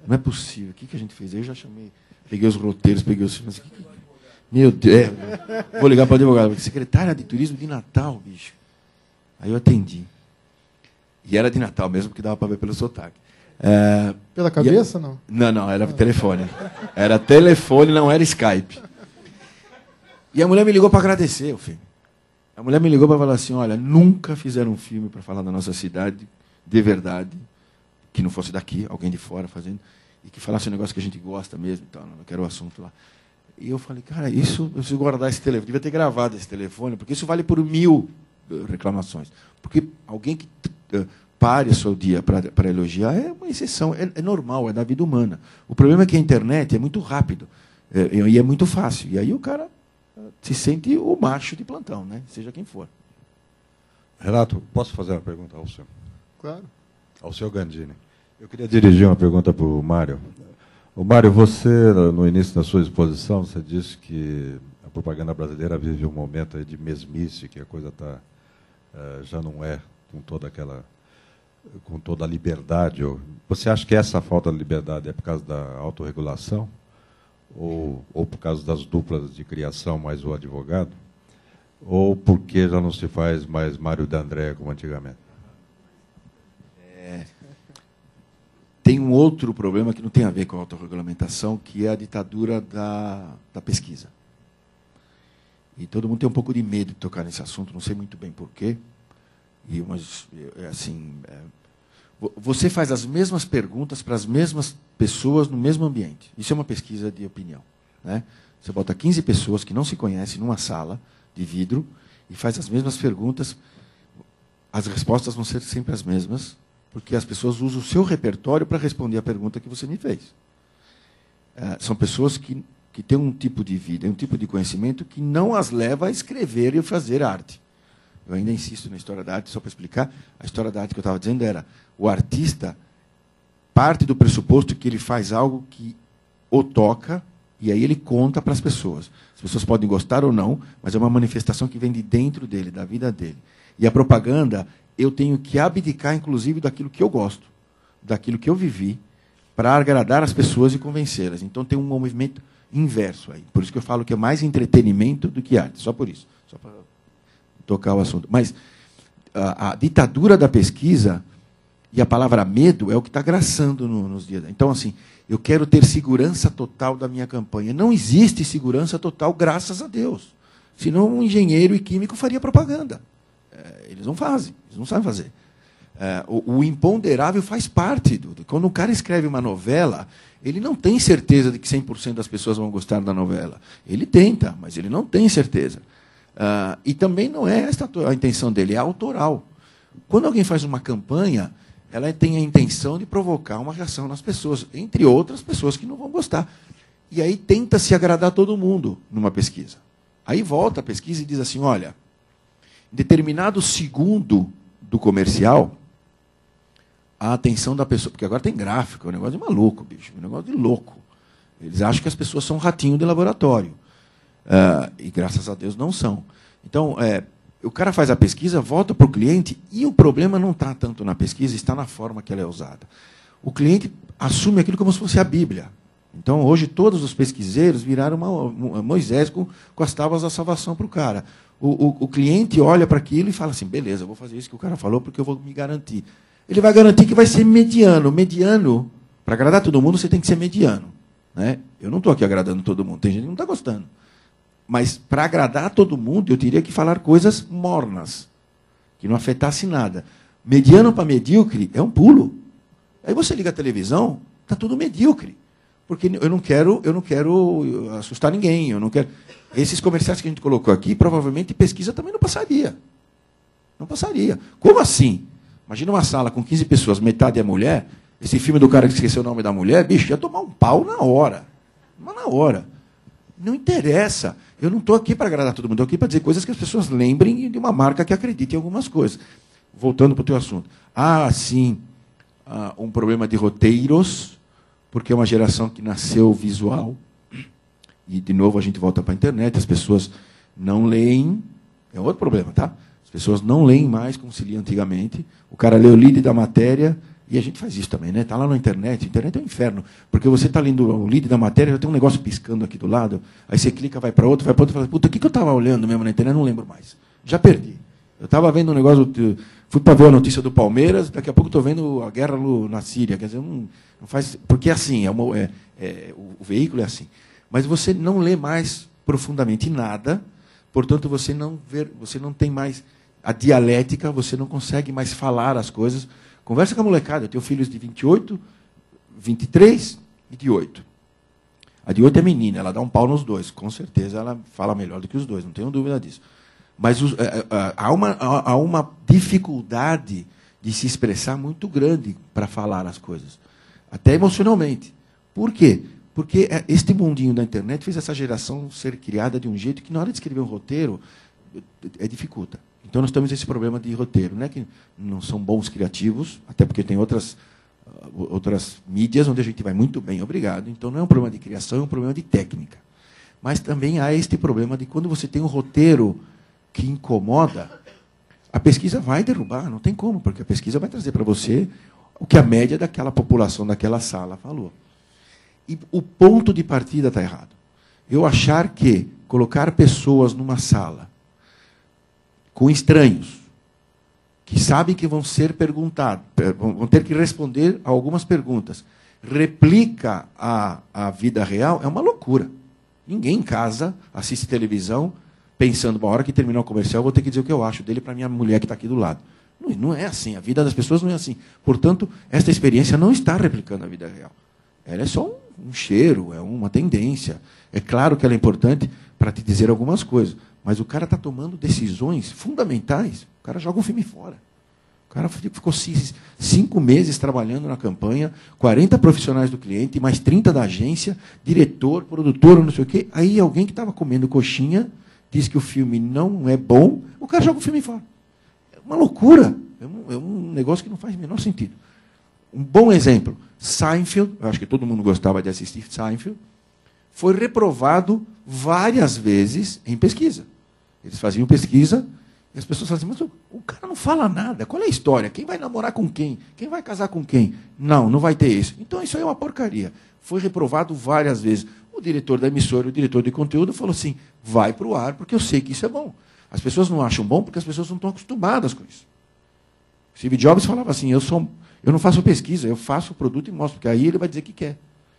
E: não é possível. O que a gente fez? Aí eu já chamei, peguei os roteiros, peguei os filmes. Meu Deus, vou ligar para o advogado. Secretária de turismo de Natal, bicho. Aí eu atendi. E era de Natal mesmo, porque dava para ver pelo sotaque.
A: Pela cabeça, não?
E: Não, era telefone. Era telefone, não era Skype. E a mulher me ligou para agradecer o filme. A mulher me ligou para falar assim, olha, nunca fizeram um filme para falar da nossa cidade, de verdade, que não fosse daqui, alguém de fora fazendo, e que falasse um negócio que a gente gosta mesmo, então, não quero o assunto lá. E eu falei, cara, isso, eu preciso guardar esse telefone, devia ter gravado esse telefone, porque isso vale por 1000 reclamações. Porque alguém que pare o seu dia para elogiar é uma exceção, é normal, é da vida humana. O problema é que a internet é muito rápido, e é muito fácil, e aí o cara se sente o macho de plantão, né? Seja quem for.
O: Renato, posso fazer uma pergunta ao senhor?
A: Claro.
O: Ao senhor Gandini. Eu queria dirigir uma pergunta para o Mário. O Mário, você, no início da sua exposição, você disse que a propaganda brasileira vive um momento aí de mesmice, que a coisa já não é com toda a liberdade. Você acha que essa falta de liberdade é por causa da autorregulação? Ou por causa das duplas de criação mais o advogado? Ou porque já não se faz mais Mário D'André como antigamente?
E: Tem um outro problema que não tem a ver com a autorregulamentação, que é a ditadura da pesquisa. E todo mundo tem um pouco de medo de tocar nesse assunto, não sei muito bem porquê. Mas, assim, você faz as mesmas perguntas para as mesmas pessoas no mesmo ambiente. Isso é uma pesquisa de opinião. Né? Você bota 15 pessoas que não se conhecem numa sala de vidro e faz as mesmas perguntas, as respostas vão ser sempre as mesmas, porque as pessoas usam o seu repertório para responder a pergunta que você me fez. São pessoas que têm um tipo de vida, um tipo de conhecimento que não as leva a escrever e fazer arte. Eu ainda insisto na história da arte, só para explicar. A história da arte que eu estava dizendo era: o artista parte do pressuposto que ele faz algo que o toca, e aí ele conta para as pessoas. As pessoas podem gostar ou não, mas é uma manifestação que vem de dentro dele, da vida dele. E a propaganda, eu tenho que abdicar, inclusive, daquilo que eu gosto, daquilo que eu vivi, para agradar as pessoas e convencê-las. Então tem um movimento inverso aí. Por isso que eu falo que é mais entretenimento do que arte. Só por isso. Só para tocar o assunto. Mas a ditadura da pesquisa e a palavra medo é o que está graçando nos dias. Então, assim, eu quero ter segurança total da minha campanha. Não existe segurança total, graças a Deus. Senão um engenheiro e químico faria propaganda. Eles não fazem, eles não sabem fazer. O imponderável faz parte. Quando um cara escreve uma novela, ele não tem certeza de que 100% das pessoas vão gostar da novela. Ele tenta, mas ele não tem certeza. E também não é esta a intenção dele, é autoral. Quando alguém faz uma campanha, ela tem a intenção de provocar uma reação nas pessoas, entre outras pessoas que não vão gostar. E aí tenta-se agradar todo mundo numa pesquisa. Aí volta a pesquisa e diz assim, olha, em determinado segundo do comercial, a atenção da pessoa... Porque agora tem gráfico, é um negócio de maluco, bicho, é um negócio de louco. Eles acham que as pessoas são ratinho de laboratório. E graças a Deus não são. Então, o cara faz a pesquisa, volta para o cliente, e o problema não está tanto na pesquisa, está na forma que ela é usada. O cliente assume aquilo como se fosse a Bíblia. Então, hoje, todos os pesquiseiros viraram Moisés com as tábuas da salvação para o cara. O cliente olha para aquilo e fala assim, beleza, eu vou fazer isso que o cara falou porque eu vou me garantir. Ele vai garantir que vai ser mediano. Mediano, para agradar todo mundo, você tem que ser mediano. Né? Eu não estou aqui agradando todo mundo, tem gente que não está gostando. Mas, para agradar todo mundo, eu teria que falar coisas mornas, que não afetasse nada. Mediano para medíocre é um pulo. Aí você liga a televisão, está tudo medíocre. Porque eu não quero assustar ninguém. Eu não quero... Esses comerciais que a gente colocou aqui, provavelmente pesquisa também não passaria. Não passaria. Como assim? Imagina uma sala com 15 pessoas, metade é mulher. Esse filme do cara que esqueceu o nome da mulher, bicho, ia tomar um pau na hora. Mas na hora. Não interessa. Eu não estou aqui para agradar todo mundo. Estou aqui para dizer coisas que as pessoas lembrem de uma marca que acredite em algumas coisas. Voltando para o teu assunto. Sim, um problema de roteiros, porque é uma geração que nasceu visual. E, de novo, a gente volta para a internet. As pessoas não leem. É outro problema, tá? As pessoas não leem mais como se lia antigamente. O cara lê o lead da matéria, e a gente faz isso também, né? Está lá na internet. A internet é um inferno. Porque você está lendo o lead da matéria, já tem um negócio piscando aqui do lado, aí você clica, vai para outro, e fala, puta, o que eu estava olhando mesmo na internet? Não lembro mais. Já perdi. Eu estava vendo um negócio, fui para ver a notícia do Palmeiras, daqui a pouco estou vendo a guerra na Síria. Quer dizer, não faz... Porque é assim, o veículo é assim. Mas você não lê mais profundamente nada, portanto, você não tem mais a dialética, você não consegue mais falar as coisas. Conversa com a molecada. Eu tenho filhos de 28, 23 e de 8. A de 8 é menina, ela dá um pau nos dois. Com certeza ela fala melhor do que os dois, não tenho dúvida disso. Mas há uma dificuldade de se expressar muito grande para falar as coisas. Até emocionalmente. Por quê? Porque este mundinho da internet fez essa geração ser criada de um jeito que, na hora de escrever um roteiro, dificulta. Então, nós temos esse problema de roteiro. Não é que não são bons criativos, até porque tem outras mídias onde a gente vai muito bem, obrigado. Então, não é um problema de criação, é um problema de técnica. Mas também há este problema de quando você tem um roteiro que incomoda, a pesquisa vai derrubar, não tem como, porque a pesquisa vai trazer para você o que a média daquela população, daquela sala falou. E o ponto de partida está errado. Eu achar que colocar pessoas numa sala com estranhos, que sabem que vão ser perguntados, vão ter que responder a algumas perguntas, replica a vida real, é uma loucura. Ninguém em casa assiste televisão pensando, uma hora que terminar o comercial, eu vou ter que dizer o que eu acho dele para minha mulher que está aqui do lado. Não é assim, a vida das pessoas não é assim. Portanto, esta experiência não está replicando a vida real. Ela é só um cheiro, é uma tendência. É claro que ela é importante para te dizer algumas coisas, mas o cara está tomando decisões fundamentais, o cara joga um filme fora. O cara ficou 5 meses trabalhando na campanha, 40 profissionais do cliente, mais 30 da agência, diretor, produtor, não sei o quê. Aí alguém que estava comendo coxinha diz que o filme não é bom, o cara joga o filme fora. É uma loucura. É um negócio que não faz o menor sentido. Um bom exemplo, Seinfeld, eu acho que todo mundo gostava de assistir Seinfeld, foi reprovado várias vezes em pesquisa. Eles faziam pesquisa e as pessoas faziam, mas o cara não fala nada. Qual é a história? Quem vai namorar com quem? Quem vai casar com quem? Não vai ter isso. Então isso aí é uma porcaria. Foi reprovado várias vezes. O diretor da emissora, o diretor de conteúdo falou assim, vai para o ar porque eu sei que isso é bom. As pessoas não acham bom porque as pessoas não estão acostumadas com isso. Steve Jobs falava assim, eu não faço pesquisa, eu faço o produto e mostro, porque aí ele vai dizer que quer.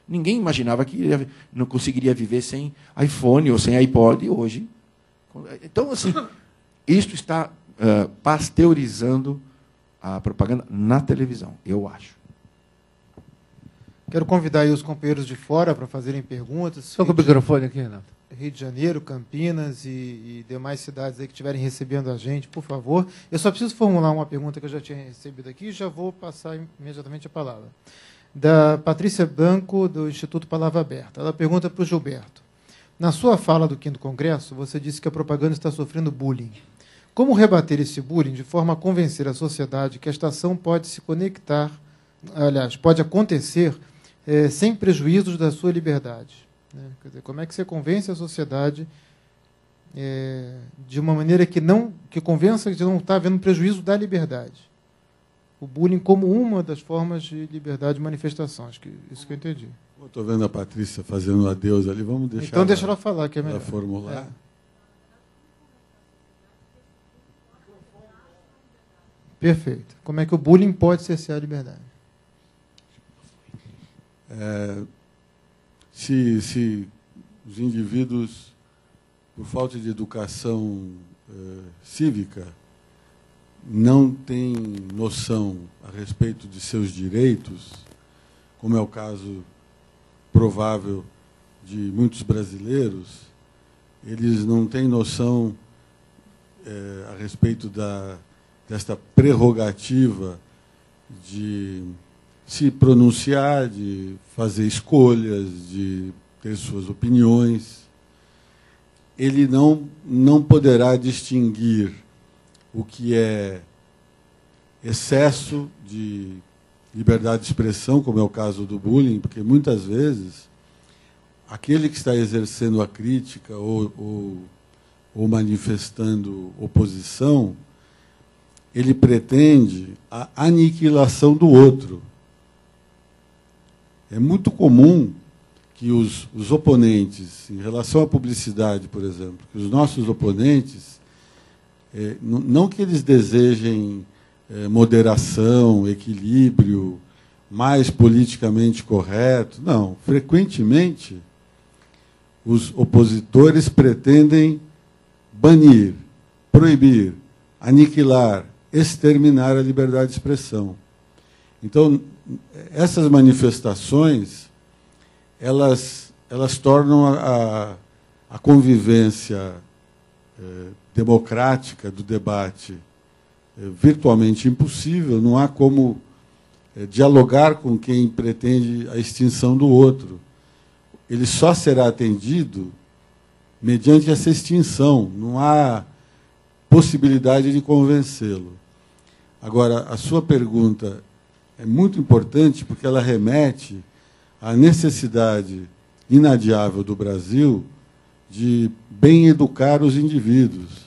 E: Ninguém imaginava que ele não conseguiria viver sem iPhone ou sem iPod e hoje. Então, assim, isto está pasteurizando a propaganda na televisão, eu acho.
A: Quero convidar aí os companheiros de fora para fazerem perguntas.
P: Só com o microfone aqui, Renato.
A: Rio de Janeiro, Campinas e demais cidades aí que estiverem recebendo a gente, por favor. Eu só preciso formular uma pergunta que eu já tinha recebido aqui e já vou passar imediatamente a palavra. Da Patrícia Branco, do Instituto Palavra Aberta. Ela pergunta para o Gilberto. Na sua fala do 5º Congresso, você disse que a propaganda está sofrendo bullying. Como rebater esse bullying de forma a convencer a sociedade que esta ação pode se conectar, aliás, pode acontecer sem prejuízos da sua liberdade? Quer dizer, como é que você convence a sociedade de uma maneira que convença que não está havendo prejuízo da liberdade? O bullying como uma das formas de liberdade de manifestação. Acho que isso que eu entendi.
D: Estou vendo a Patrícia fazendo adeus ali, vamos deixar.
A: Então deixa ela falar, que é melhor.
D: Formular.
A: Perfeito. Como é que o bullying pode cercear a liberdade?
D: Se os indivíduos, por falta de educação cívica, não têm noção a respeito de seus direitos, como é o caso provável de muitos brasileiros, eles não têm noção a respeito desta prerrogativa de se pronunciar, de fazer escolhas, de ter suas opiniões. Ele não poderá distinguir o que é excesso de liberdade de expressão, como é o caso do bullying, porque muitas vezes aquele que está exercendo a crítica ou manifestando oposição, ele pretende a aniquilação do outro. É muito comum que os oponentes, em relação à publicidade, por exemplo, que os nossos oponentes, não que eles desejem moderação, equilíbrio, mais politicamente correto, não. Frequentemente, os opositores pretendem banir, proibir, aniquilar, exterminar a liberdade de expressão. Então, essas manifestações, elas tornam a convivência democrática do debate virtualmente impossível. Não há como dialogar com quem pretende a extinção do outro. Ele só será atendido mediante essa extinção. Não há possibilidade de convencê-lo. Agora, a sua pergunta é muito importante porque ela remete à necessidade inadiável do Brasil de bem educar os indivíduos.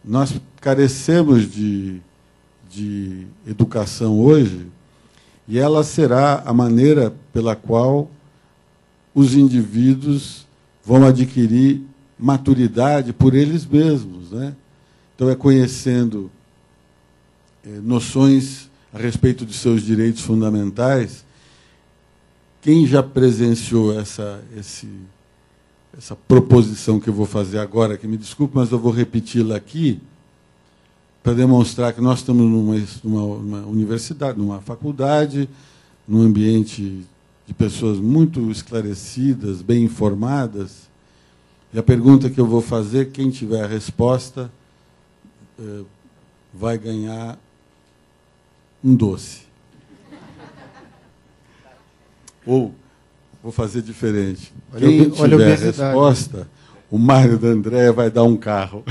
D: Nós carecemos de educação hoje e ela será a maneira pela qual os indivíduos vão adquirir maturidade por eles mesmos, né? Então, é conhecendo noções a respeito de seus direitos fundamentais. Quem já presenciou essa proposição que eu vou fazer agora, que me desculpe, mas eu vou repeti-la aqui, para demonstrar que nós estamos numa universidade, numa faculdade, num ambiente de pessoas muito esclarecidas, bem informadas, E a pergunta que eu vou fazer, quem tiver a resposta, vai ganhar um doce. Ou, vou fazer diferente. Quem tiver a resposta, o Mário da Andréa vai dar um carro.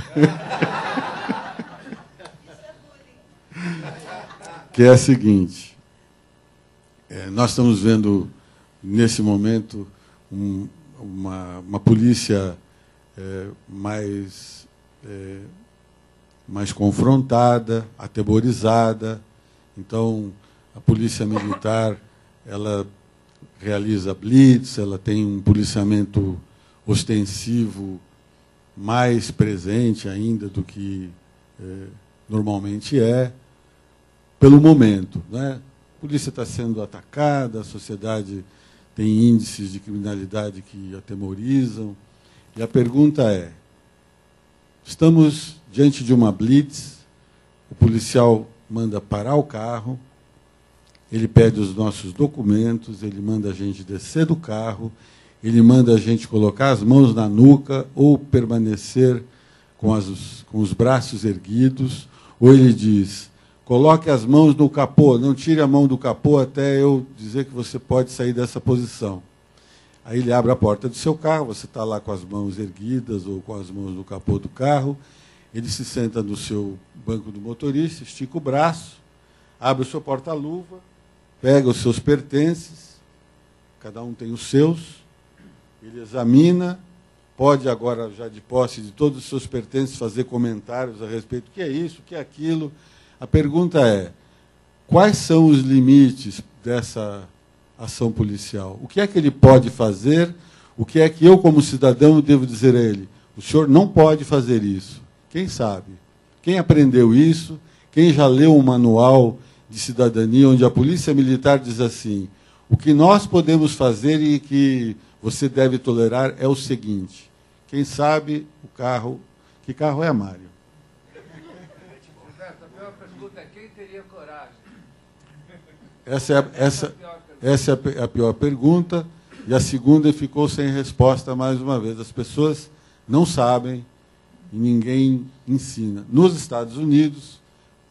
D: Que é a seguinte. Nós estamos vendo, nesse momento, uma polícia mais confrontada, atemorizada. Então, a polícia militar, ela realiza blitz, ela tem um policiamento ostensivo mais presente ainda do que normalmente pelo momento, né? A polícia está sendo atacada, a sociedade tem índices de criminalidade que atemorizam. E a pergunta é, estamos diante de uma blitz, o policial manda parar o carro, ele pede os nossos documentos, ele manda a gente descer do carro, ele manda a gente colocar as mãos na nuca ou permanecer com os braços erguidos, ou ele diz, coloque as mãos no capô, não tire a mão do capô até eu dizer que você pode sair dessa posição. Aí ele abre a porta do seu carro, você está lá com as mãos erguidas ou com as mãos no capô do carro, ele se senta no seu banco do motorista, estica o braço, abre o seu porta-luva, pega os seus pertences, cada um tem os seus, ele examina, pode agora, já de posse de todos os seus pertences, fazer comentários a respeito do que é isso, o que é aquilo. A pergunta é, quais são os limites dessa ação policial? O que é que ele pode fazer? O que é que eu, como cidadão, devo dizer a ele? O senhor não pode fazer isso. Quem sabe? Quem aprendeu isso? Quem já leu um manual de cidadania onde a polícia militar diz assim, o que nós podemos fazer e que você deve tolerar é o seguinte, quem sabe o carro, que carro é, Mário?
J: A pior pergunta é quem teria coragem?
D: Essa é a pior pergunta, e a segunda ficou sem resposta mais uma vez. As pessoas não sabem e ninguém ensina. Nos Estados Unidos,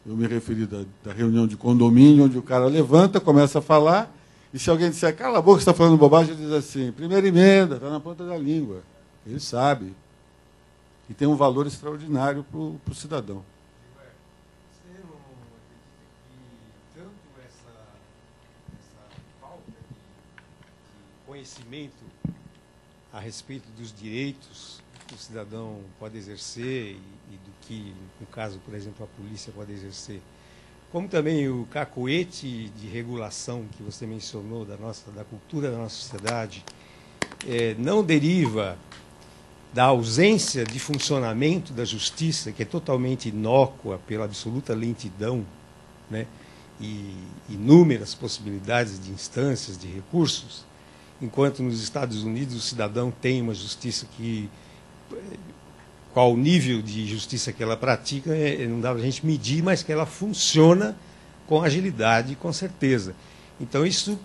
D: eu me referi da reunião de condomínio, onde o cara levanta, começa a falar, e se alguém disser, cala a boca, você está falando bobagem, ele diz assim, primeira emenda, está na ponta da língua. Ele sabe. E tem um valor extraordinário para o cidadão.
J: Você não acredita que tanto essa falta de conhecimento a respeito dos direitos que o cidadão pode exercer e do que, no caso, por exemplo, a polícia pode exercer, como também o cacoete de regulação que você mencionou da cultura da nossa sociedade, não deriva da ausência de funcionamento da justiça, que é totalmente inócua pela absoluta lentidão, né, e inúmeras possibilidades de instâncias, de recursos, enquanto nos Estados Unidos o cidadão tem uma justiça que, qual o nível de justiça que ela pratica, não dá para a gente medir, mas que ela funciona com agilidade, com certeza. Então isso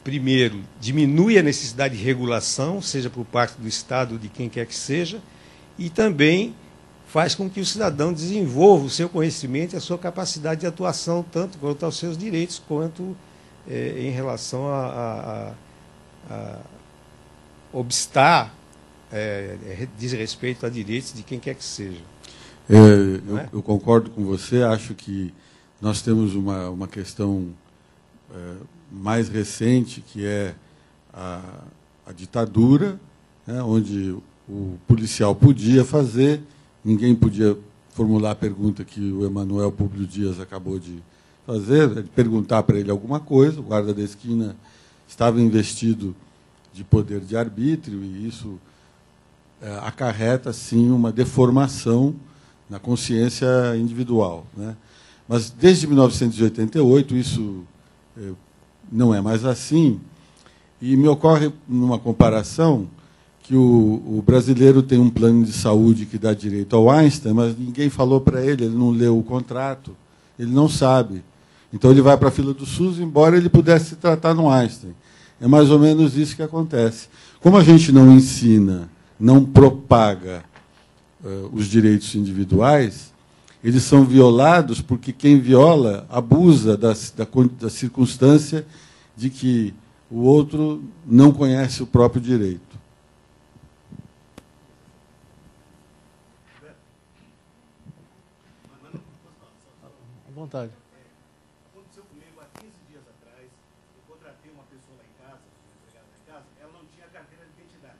J: primeiro, diminui a necessidade de regulação, seja por parte do Estado ou de quem quer que seja, e também faz com que o cidadão desenvolva o seu conhecimento e a sua capacidade de atuação, tanto quanto aos seus direitos, quanto em relação a obstar, diz respeito a direitos de quem quer que seja.
D: Eu concordo com você, acho que nós temos uma questão mais recente, que é a ditadura, né, onde o policial podia fazer, ninguém podia formular a pergunta que o Emanuel Públio Dias acabou de fazer, de perguntar para ele alguma coisa, o guarda da esquina estava investido de poder de arbítrio, e isso acarreta, sim, uma deformação na consciência individual, né? Mas, desde 1988, isso não é mais assim, e me ocorre, numa comparação, que o brasileiro tem um plano de saúde que dá direito ao Einstein, mas ninguém falou para ele não leu o contrato, ele não sabe. Então ele vai para a fila do SUS, embora ele pudesse se tratar no Einstein. É mais ou menos isso que acontece. Como a gente não ensina, não propaga os direitos individuais, eles são violados porque quem viola abusa da circunstância de que o outro não conhece o próprio direito.
P: À vontade.
Q: Aconteceu comigo há 15 dias atrás. Eu contratei uma pessoa lá em casa, uma empregada lá em casa, ela não tinha carteira de identidade.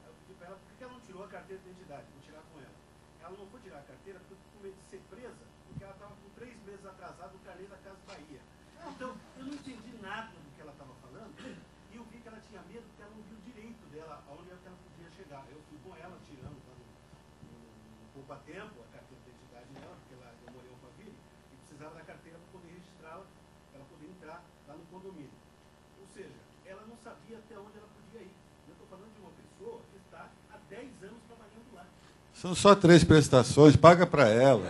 Q: Eu pedi para ela por que ela não tirou a carteira de identidade. Vou tirar com ela. Ela não foi tirar a carteira porque eu com medo de ser presa, porque ela estava com 3 meses atrasado no carnê da Casa Bahia. Então, eu não entendi nada do que ela estava falando e eu vi que ela tinha medo porque ela não viu o direito dela, aonde é que ela podia chegar. Eu fui com ela tirando no pouco a tempo a carteira de identidade dela, porque ela demorou para vir e precisava da carteira para poder registrá-la, para ela poder entrar lá no condomínio. Ou seja, ela não sabia até onde ela podia ir. Eu estou falando de uma pessoa que está há 10 anos trabalhando lá.
D: São só 3 prestações, paga para ela.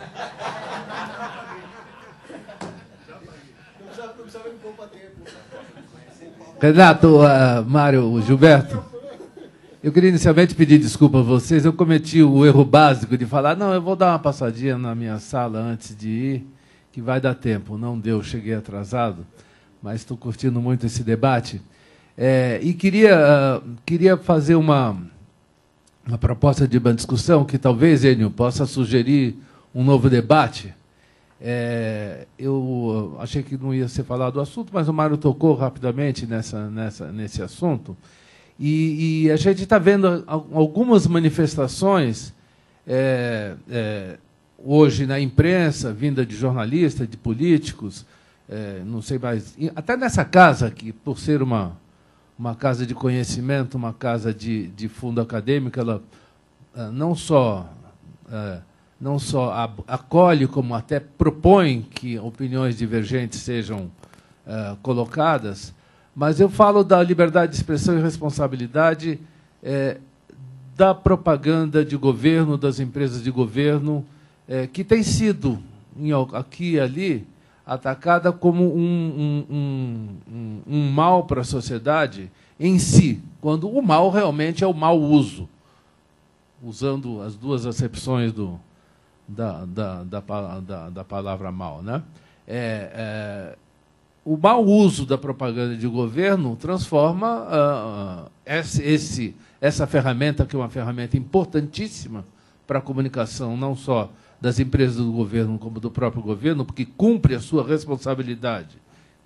Q: Não precisava me poupar tempo.
P: Renato, Mário, Gilberto, eu queria inicialmente pedir desculpa a vocês. Eu cometi o erro básico de falar, não, eu vou dar uma passadinha na minha sala antes de ir, que vai dar tempo. Não deu, cheguei atrasado, mas estou curtindo muito esse debate. E queria fazer uma proposta de uma discussão que talvez, Enio, possa sugerir um novo debate. Eu achei que não ia ser falado do assunto, mas o Mário tocou rapidamente nesse assunto. E a gente está vendo algumas manifestações hoje na imprensa, vinda de jornalistas, de políticos, não sei mais, até nessa casa, que por ser uma casa de conhecimento, uma casa de fundo acadêmico, ela não só acolhe, como até propõe que opiniões divergentes sejam colocadas, mas eu falo da liberdade de expressão e responsabilidade da propaganda de governo, das empresas de governo, que tem sido, aqui e ali, atacada como um mal para a sociedade em si, quando o mal realmente é o mau uso, usando as duas acepções da palavra mal, né? O mau uso da propaganda de governo transforma essa ferramenta, que é uma ferramenta importantíssima para a comunicação, não só das empresas do governo, como do próprio governo, porque cumpre a sua responsabilidade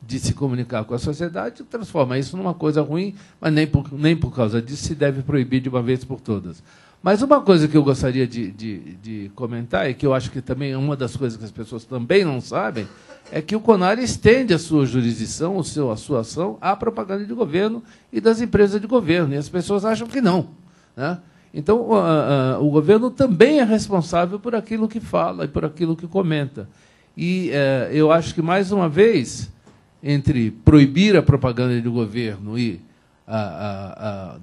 P: de se comunicar com a sociedade, transforma isso numa coisa ruim, mas nem por causa disso se deve proibir de uma vez por todas. Mas uma coisa que eu gostaria de comentar, e que eu acho que também é uma das coisas que as pessoas também não sabem, é que o CONAR estende a sua jurisdição, a sua ação, à propaganda de governo e das empresas de governo, e as pessoas acham que não, né? Então, o governo também é responsável por aquilo que fala e por aquilo que comenta. E eu acho que, mais uma vez, entre proibir a propaganda de governo e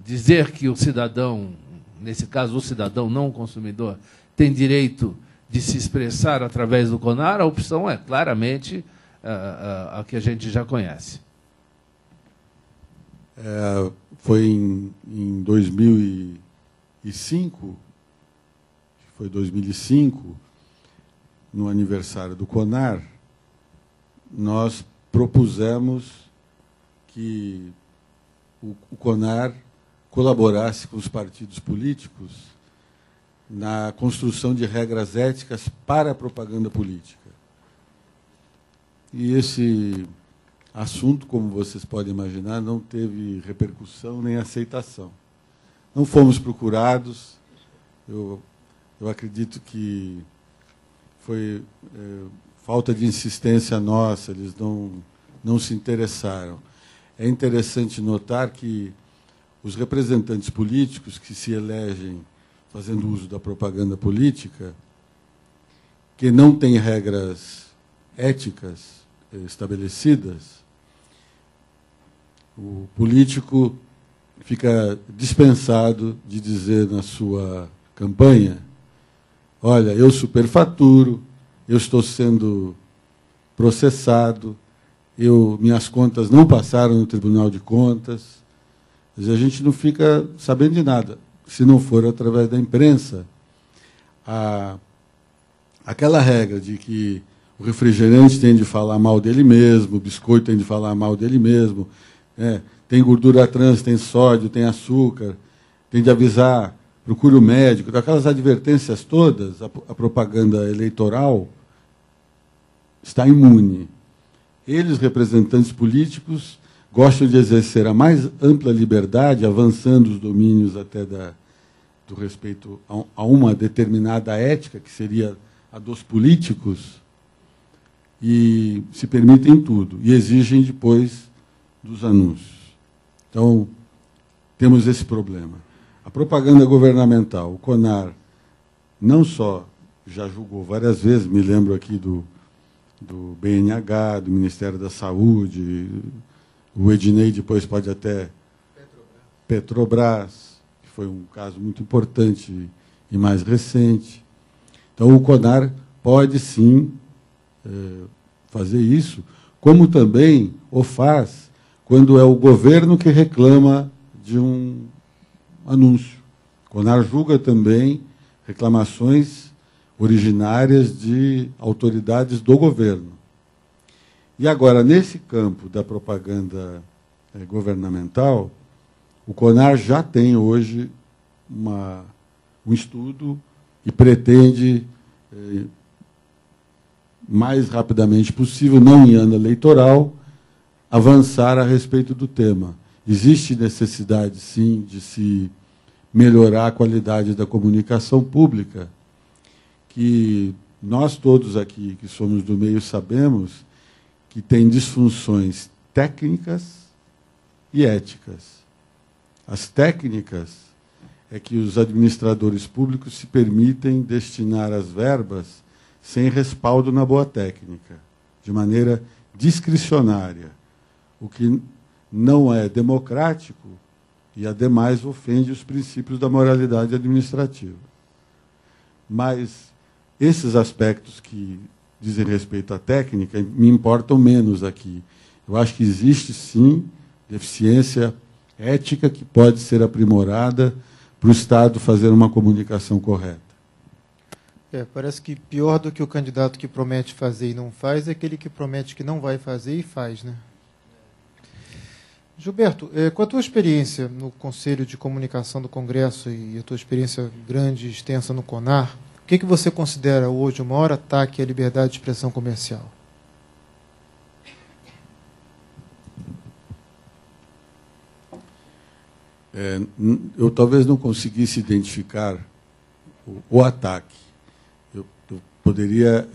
P: dizer que o cidadão, nesse caso o cidadão não o consumidor, tem direito de se expressar através do CONAR, a opção é claramente a que a gente já conhece.
D: Foi em 2005, foi 2005, no aniversário do CONAR, nós propusemos que o CONAR colaborasse com os partidos políticos na construção de regras éticas para a propaganda política. E esse assunto, como vocês podem imaginar, não teve repercussão nem aceitação. Não fomos procurados. Eu acredito que foi falta de insistência nossa, eles não se interessaram. É interessante notar que os representantes políticos que se elegem fazendo uso da propaganda política, que não têm regras éticas estabelecidas, o político fica dispensado de dizer na sua campanha: olha, eu superfaturo, eu estou sendo processado, minhas contas não passaram no Tribunal de Contas, Quer dizer, a gente não fica sabendo de nada, se não for através da imprensa. Aquela regra de que o refrigerante tem de falar mal dele mesmo, o biscoito tem de falar mal dele mesmo, tem gordura trans, tem sódio, tem açúcar, tem de avisar, procure o médico, aquelas advertências todas, a propaganda eleitoral está imune. Eles, representantes políticos, gostam de exercer a mais ampla liberdade, avançando os domínios até do respeito a uma determinada ética, que seria a dos políticos, e se permitem tudo, e exigem depois dos anúncios. Então, temos esse problema. A propaganda governamental, o CONAR, não só já julgou várias vezes, me lembro aqui do BNH, do Ministério da Saúde, o Ednei depois pode até... Petrobras, que foi um caso muito importante e mais recente. Então, o CONAR pode, sim, fazer isso, como também o faz quando é o governo que reclama de um anúncio. O CONAR julga também reclamações originárias de autoridades do governo. E agora, nesse campo da propaganda governamental, o CONAR já tem hoje um estudo e pretende, mais rapidamente possível, não em ano eleitoral, avançar a respeito do tema. Existe necessidade, sim, de se melhorar a qualidade da comunicação pública, que nós todos aqui que somos do meio sabemos que tem disfunções técnicas e éticas. As técnicas é que os administradores públicos se permitem destinar as verbas sem respaldo na boa técnica, de maneira discricionária, o que não é democrático e, ademais, ofende os princípios da moralidade administrativa. Mas esses aspectos que dizem respeito à técnica me importam menos aqui. Eu acho que existe, sim, deficiência ética que pode ser aprimorada para o Estado fazer uma comunicação correta.
A: Parece que pior do que o candidato que promete fazer e não faz é aquele que promete que não vai fazer e faz, né? Gilberto, com a tua experiência no Conselho de Comunicação do Congresso e a tua experiência grande e extensa no CONAR, o que você considera hoje o maior ataque à liberdade de expressão comercial?
D: Eu talvez não conseguisse identificar o ataque. Eu poderia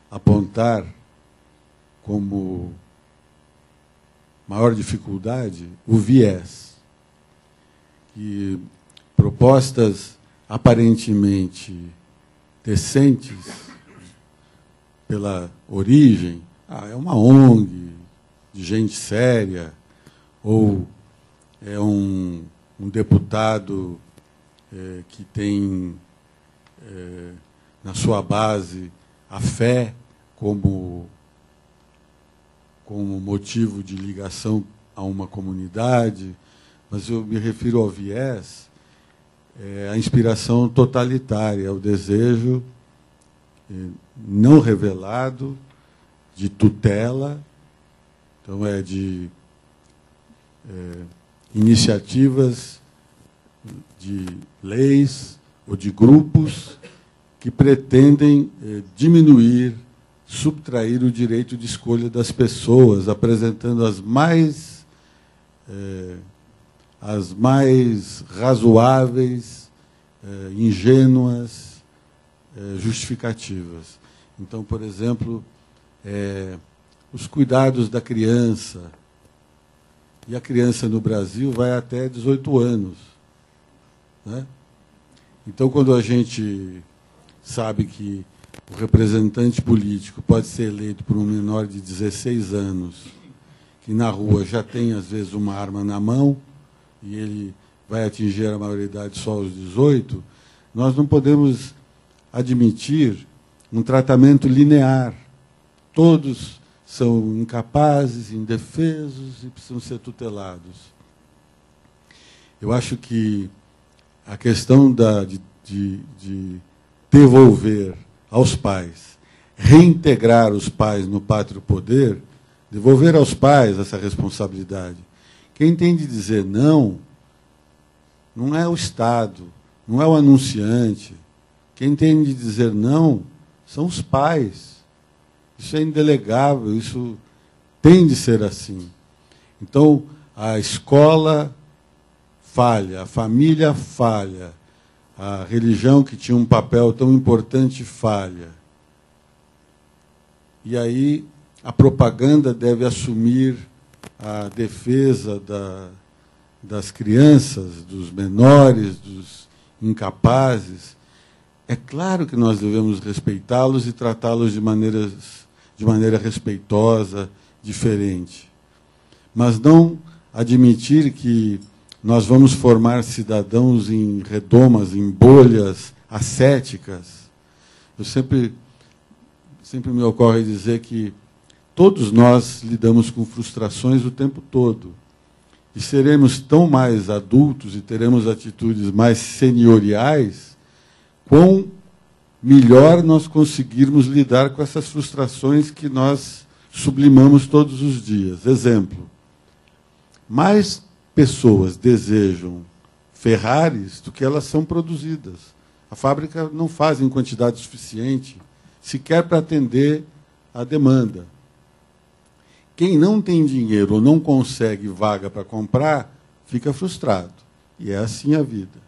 D: apontar como maior dificuldade o viés. Que propostas aparentemente decentes pela origem, é uma ONG de gente séria, ou é um deputado que tem na sua base a fé como motivo de ligação a uma comunidade, mas eu me refiro ao viés, a inspiração totalitária, o desejo não revelado de tutela, então de iniciativas de leis ou de grupos que pretendem diminuir, subtrair o direito de escolha das pessoas, apresentando as mais razoáveis, ingênuas justificativas. Então, por exemplo, os cuidados da criança. E a criança no Brasil vai até 18 anos. Né? Então, quando a gente sabe que o representante político pode ser eleito por um menor de 16 anos, que na rua já tem, às vezes, uma arma na mão, e ele vai atingir a maioridade só aos 18, nós não podemos admitir um tratamento linear. Todos são incapazes, indefesos e precisam ser tutelados. Eu acho que a questão de devolver aos pais, reintegrar os pais no pátrio poder, devolver aos pais essa responsabilidade. Quem tem de dizer não é o Estado, não é o anunciante. Quem tem de dizer não são os pais. Isso é indelegável, isso tem de ser assim. Então, a escola falha, a família falha, a religião, que tinha um papel tão importante, falha. E aí a propaganda deve assumir a defesa das crianças, dos menores, dos incapazes. É claro que nós devemos respeitá-los e tratá-los de maneira respeitosa, diferente. Mas não admitir que nós vamos formar cidadãos em redomas, em bolhas ascéticas. Eu sempre me ocorre dizer que todos nós lidamos com frustrações o tempo todo. E seremos tão mais adultos e teremos atitudes mais senioriais, quão melhor nós conseguirmos lidar com essas frustrações que nós sublimamos todos os dias. Exemplo, mais pessoas desejam Ferraris do que elas são produzidas. A fábrica não faz em quantidade suficiente, sequer para atender a demanda. Quem não tem dinheiro ou não consegue vaga para comprar, fica frustrado. E é assim a vida.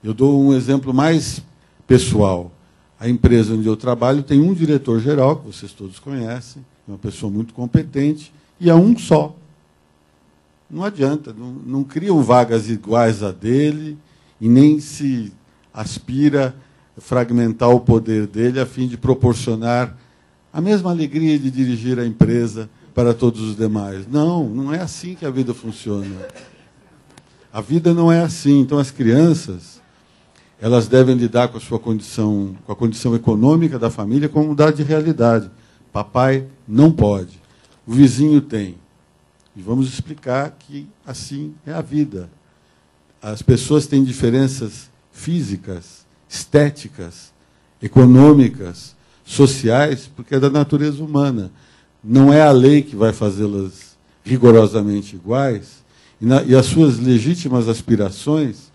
D: Eu dou um exemplo mais pessoal. A empresa onde eu trabalho tem um diretor-geral, que vocês todos conhecem, uma pessoa muito competente, e é um só. Não adianta, não criam vagas iguais a dele, e nem se aspira a fragmentar o poder dele a fim de proporcionar a mesma alegria de dirigir a empresa para todos os demais. Não é assim que a vida funciona. A vida não é assim. Então, as crianças, elas devem lidar com a sua condição, com a condição econômica da família, como mudar de realidade. Papai não pode. O vizinho tem. E vamos explicar que assim é a vida. As pessoas têm diferenças físicas, estéticas, econômicas, sociais, porque é da natureza humana. Não é a lei que vai fazê-las rigorosamente iguais, e as suas legítimas aspirações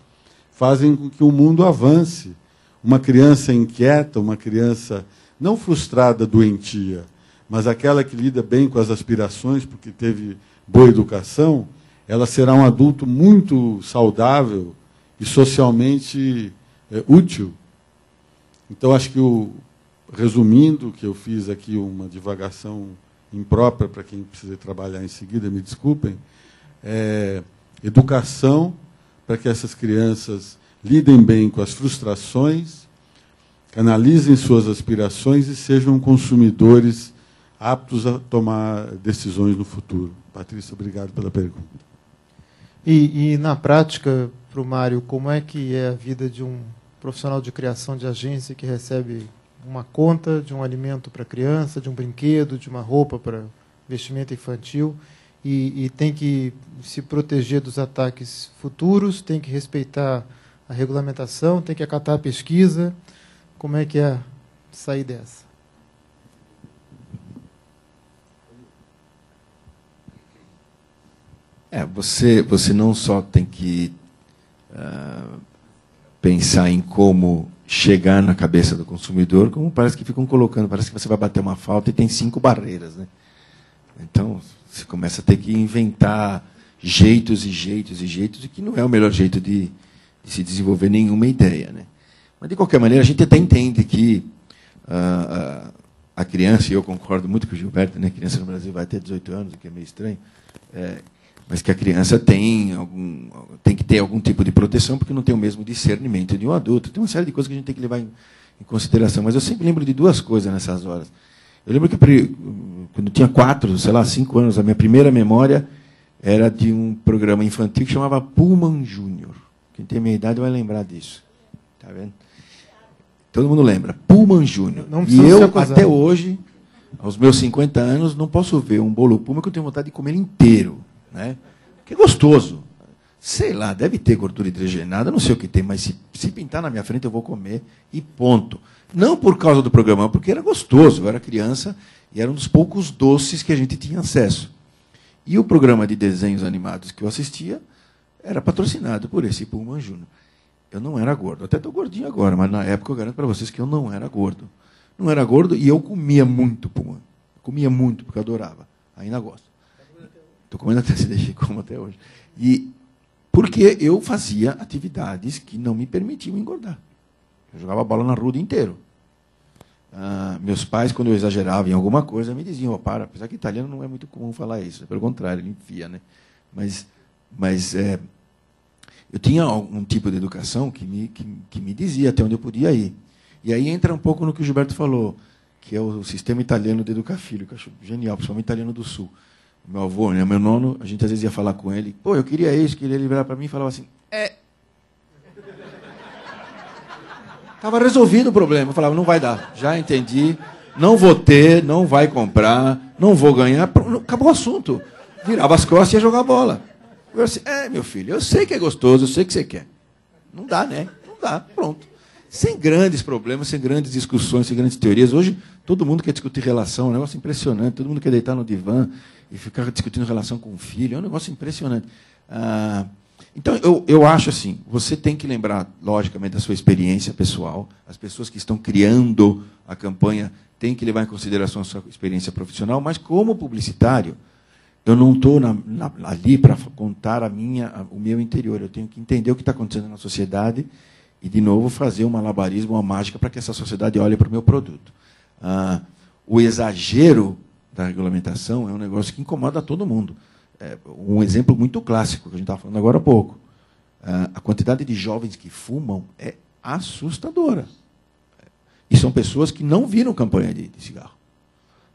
D: fazem com que o mundo avance. Uma criança inquieta, uma criança não frustrada, doentia, mas aquela que lida bem com as aspirações, porque teve boa educação, ela será um adulto muito saudável e socialmente útil. Então, acho que, resumindo, que eu fiz aqui uma divagação imprópria para quem precisa trabalhar em seguida, me desculpem, educação para que essas crianças lidem bem com as frustrações, canalizem suas aspirações e sejam consumidores aptos a tomar decisões no futuro. Patrícia, obrigado pela pergunta.
A: E na prática, para o Mário, como é que é a vida de um profissional de criação de agência que recebe uma conta de um alimento para criança, de um brinquedo, de uma roupa para vestimenta infantil, e tem que se proteger dos ataques futuros, tem que respeitar a regulamentação, tem que acatar a pesquisa? Como é que é sair dessa?
E: Você não só tem que pensar em como chegar na cabeça do consumidor, como parece que ficam colocando, parece que você vai bater uma falta e tem 5 barreiras, né? Então, você começa a ter que inventar jeitos, e que não é o melhor jeito de se desenvolver nenhuma ideia, né? Mas, de qualquer maneira, a gente até entende que a criança, e eu concordo muito com o Gilberto, né? A criança no Brasil vai até 18 anos, o que é meio estranho, mas que a criança tem que ter algum tipo de proteção, porque não tem o mesmo discernimento de um adulto. Tem uma série de coisas que a gente tem que levar em consideração. Mas eu sempre lembro de 2 coisas nessas horas. Eu lembro que, quando eu tinha 4, 5 anos, a minha primeira memória era de um programa infantil que chamava Pullman Júnior. Quem tem a minha idade vai lembrar disso. Tá vendo? Todo mundo lembra. Pullman Júnior. E eu, até hoje, aos meus 50 anos, não posso ver um bolo Pullman que eu tenho vontade de comer inteiro. Né? Que é gostoso. sei lá, deve ter gordura hidrogenada, não sei o que tem, mas se pintar na minha frente eu vou comer e ponto. Não por causa do programa, porque era gostoso, eu era criança e era um dos poucos doces que a gente tinha acesso. E o programa de desenhos animados que eu assistia era patrocinado por esse Pullman Júnior. Eu não era gordo, até estou gordinho agora, mas na época eu garanto para vocês que eu não era gordo. Não era gordo e eu comia muito Pullman. Comia muito, porque eu adorava. Ainda gosto. Estou comendo até se deixei como até hoje. E porque eu fazia atividades que não me permitiam engordar. Eu jogava bola na rua o dia inteiro. Meus pais, quando eu exagerava em alguma coisa, me diziam, para, apesar que italiano não é muito comum falar isso, pelo contrário, ele enfia, né? Mas eu tinha um tipo de educação que me dizia até onde eu podia ir. E aí entra um pouco no que o Gilberto falou, que é o sistema italiano de educar filho, que eu acho genial, principalmente italiano do Sul. Meu avô, né, meu nono, a gente às vezes ia falar com ele, pô, eu queria isso, queria liberar para mim, e falava assim, Estava resolvido o problema. Eu falava, não vai dar, já entendi, não vou ter, não vai comprar, não vou ganhar, acabou o assunto. Virava as costas e ia jogar bola. Eu assim, meu filho, eu sei que é gostoso, eu sei que você quer. Não dá, né? Não dá, pronto. Sem grandes problemas, sem grandes discussões, sem grandes teorias. Hoje, todo mundo quer discutir relação, é um negócio impressionante. Todo mundo quer deitar no divã e ficar discutindo relação com o filho. É um negócio impressionante. Então, eu acho assim, você tem que lembrar, logicamente, da sua experiência pessoal. As pessoas que estão criando a campanha têm que levar em consideração a sua experiência profissional, mas como publicitário, eu não estou ali para contar o meu interior. Eu tenho que entender o que está acontecendo na sociedade e, de novo, fazer um malabarismo, uma mágica para que essa sociedade olhe para o meu produto. O exagero da regulamentação é um negócio que incomoda todo mundo. Um exemplo muito clássico, que a gente estava falando agora há pouco. A quantidade de jovens que fumam é assustadora. E são pessoas que não viram campanha de cigarro.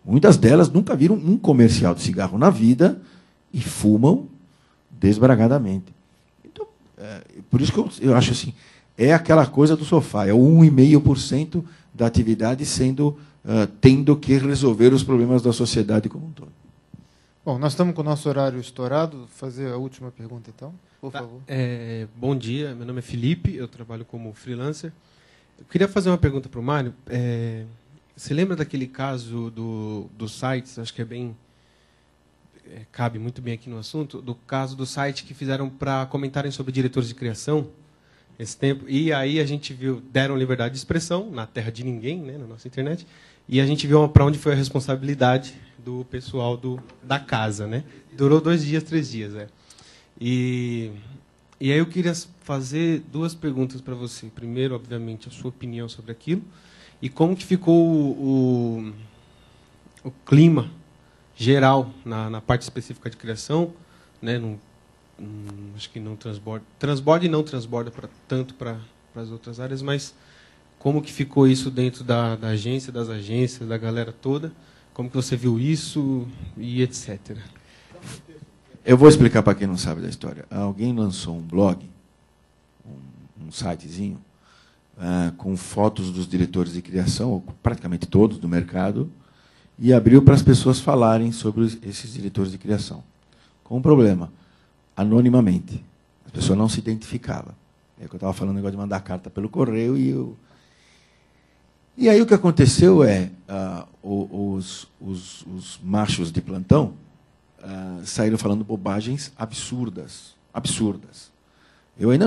E: Muitas delas nunca viram um comercial de cigarro na vida e fumam desbragadamente. Então, por isso que eu acho assim, é aquela coisa do sofá, é o 1,5% da atividade tendo que resolver os problemas da sociedade como um todo.
A: Bom, nós estamos com o nosso horário estourado. Vou fazer a última pergunta, então, por favor.
R: Bom dia, meu nome é Felipe, eu trabalho como freelancer. Eu queria fazer uma pergunta para o Mário. Você lembra daquele caso dos sites, acho que cabe muito bem aqui no assunto, do caso do site que fizeram para comentarem sobre diretores de criação, esse tempo, e aí a gente viu, deram liberdade de expressão, na terra de ninguém, né, na nossa internet, e a gente viu para onde foi a responsabilidade do pessoal da casa, né? Durou 2 dias, 3 dias, E aí eu queria fazer 2 perguntas para você. Primeiro, obviamente, a sua opinião sobre aquilo, e como que ficou o clima geral na parte específica de criação, né? Acho que não transborda e não transborda tanto para as outras áreas, mas como que ficou isso dentro da agência, das agências, da galera toda? Como que você viu isso e etc.
E: Eu vou explicar para quem não sabe da história. Alguém lançou um blog, um sitezinho, com fotos dos diretores de criação, ou praticamente todos do mercado, e abriu para as pessoas falarem sobre esses diretores de criação. Com um problema, anonimamente. A pessoa não se identificava. É que eu estava falando o negócio de mandar carta pelo correio e aí o que aconteceu os machos de plantão saíram falando bobagens absurdas.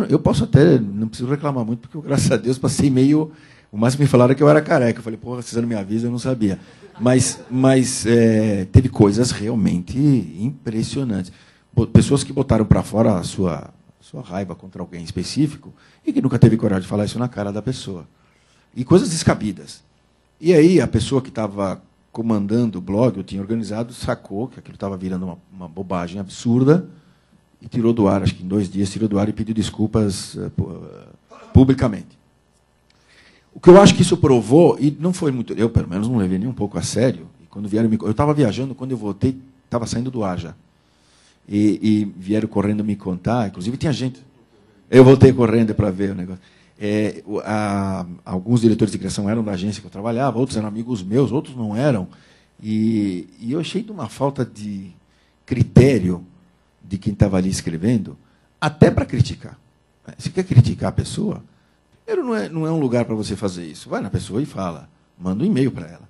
E: Eu posso até, não preciso reclamar muito, porque eu, graças a Deus, passei meio... O máximo que me falaram é que eu era careca. Eu falei, porra, vocês não me avisam, eu não sabia. Mas teve coisas realmente impressionantes. Pessoas que botaram para fora a sua raiva contra alguém específico e que nunca teve coragem de falar isso na cara da pessoa. E coisas descabidas. E aí a pessoa que estava comandando o blog, eu tinha organizado, sacou que aquilo estava virando uma bobagem absurda e tirou do ar, acho que em 2 dias, tirou do ar e pediu desculpas publicamente. O que eu acho que isso provou, e não foi muito, eu pelo menos não levei nem um pouco a sério, e quando vieram eu estava viajando, quando eu voltei, estava saindo do ar já. E vieram correndo me contar, inclusive tinha gente. Eu voltei correndo para ver o negócio. Alguns diretores de criação eram da agência que eu trabalhava, outros eram amigos meus, outros não eram. E eu achei de uma falta de critério de quem estava ali escrevendo até para criticar. Se quer criticar a pessoa, primeiro não é um lugar para você fazer isso. Vai na pessoa e fala, manda um e-mail para ela.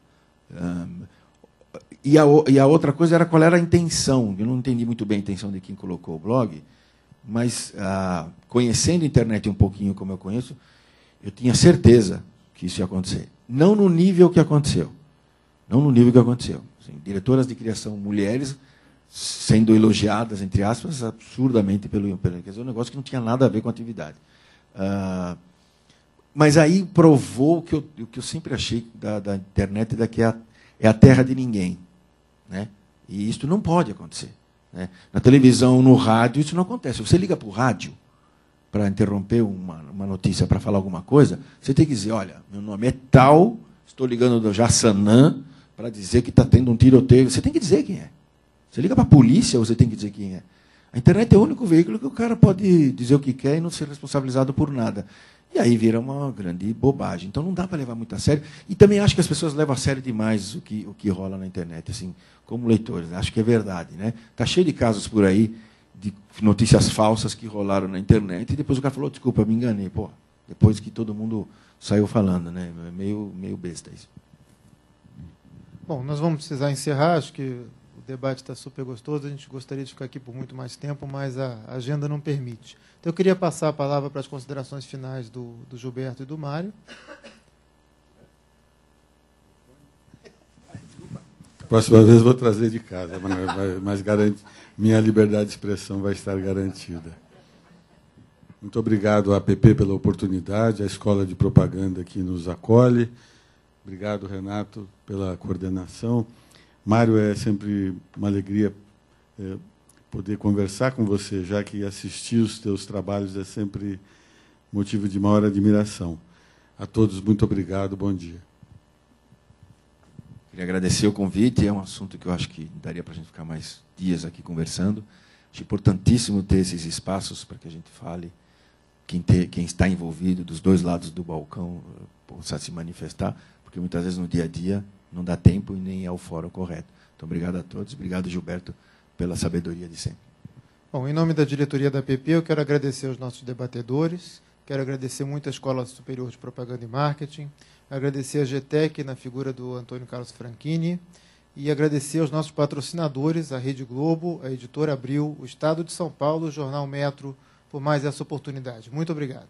E: E a outra coisa era qual era a intenção. Eu não entendi muito bem a intenção de quem colocou o blog, mas conhecendo a internet um pouquinho como eu conheço, eu tinha certeza que isso ia acontecer. Não no nível que aconteceu. Não no nível que aconteceu. Assim, diretoras de criação mulheres sendo elogiadas, entre aspas, absurdamente pelo quer dizer, um negócio que não tinha nada a ver com a atividade. Mas aí provou o que eu sempre achei da internet, que é a terra de ninguém. Né? E isso não pode acontecer. Né? Na televisão, no rádio, isso não acontece. Você liga para o rádio para interromper uma notícia, para falar alguma coisa, você tem que dizer, olha, meu nome é tal, estou ligando do Jaçanã para dizer que está tendo um tiroteio. Você tem que dizer quem é. Você liga para a polícia, você tem que dizer quem é. A internet é o único veículo que o cara pode dizer o que quer e não ser responsabilizado por nada. E aí vira uma grande bobagem. Então não dá para levar muito a sério. E também acho que as pessoas levam a sério demais o que rola na internet, assim, como leitores. Acho que é verdade. Né? Está cheio de casos por aí de notícias falsas que rolaram na internet e depois o cara falou, desculpa, me enganei. Pô, depois que todo mundo saiu falando. Né? É meio besta isso.
A: Bom, nós vamos precisar encerrar. Acho que o debate está super gostoso. A gente gostaria de ficar aqui por muito mais tempo, mas a agenda não permite. Então, eu queria passar a palavra para as considerações finais do Gilberto e do Mário.
D: Próxima vez vou trazer de casa, mas minha liberdade de expressão vai estar garantida. Muito obrigado à APP pela oportunidade, à Escola de Propaganda que nos acolhe. Obrigado, Renato, pela coordenação. Mário, é sempre uma alegria poder conversar com você, já que assistir os teus trabalhos é sempre motivo de maior admiração. A todos, muito obrigado, bom dia.
E: Queria agradecer o convite, é um assunto que eu acho que daria para a gente ficar mais dias aqui conversando. Acho importantíssimo ter esses espaços para que a gente fale, quem está envolvido dos dois lados do balcão possa se manifestar, porque muitas vezes no dia a dia não dá tempo e nem é o fórum correto. Então, obrigado a todos, obrigado, Gilberto, pela sabedoria de sempre.
A: Bom, em nome da diretoria da APP, eu quero agradecer aos nossos debatedores, quero agradecer muito à Escola Superior de Propaganda e Marketing, agradecer a GTEC, na figura do Antônio Carlos Franchini, e agradecer aos nossos patrocinadores, a Rede Globo, a Editora Abril, o Estado de São Paulo, o Jornal Metro, por mais essa oportunidade. Muito obrigado.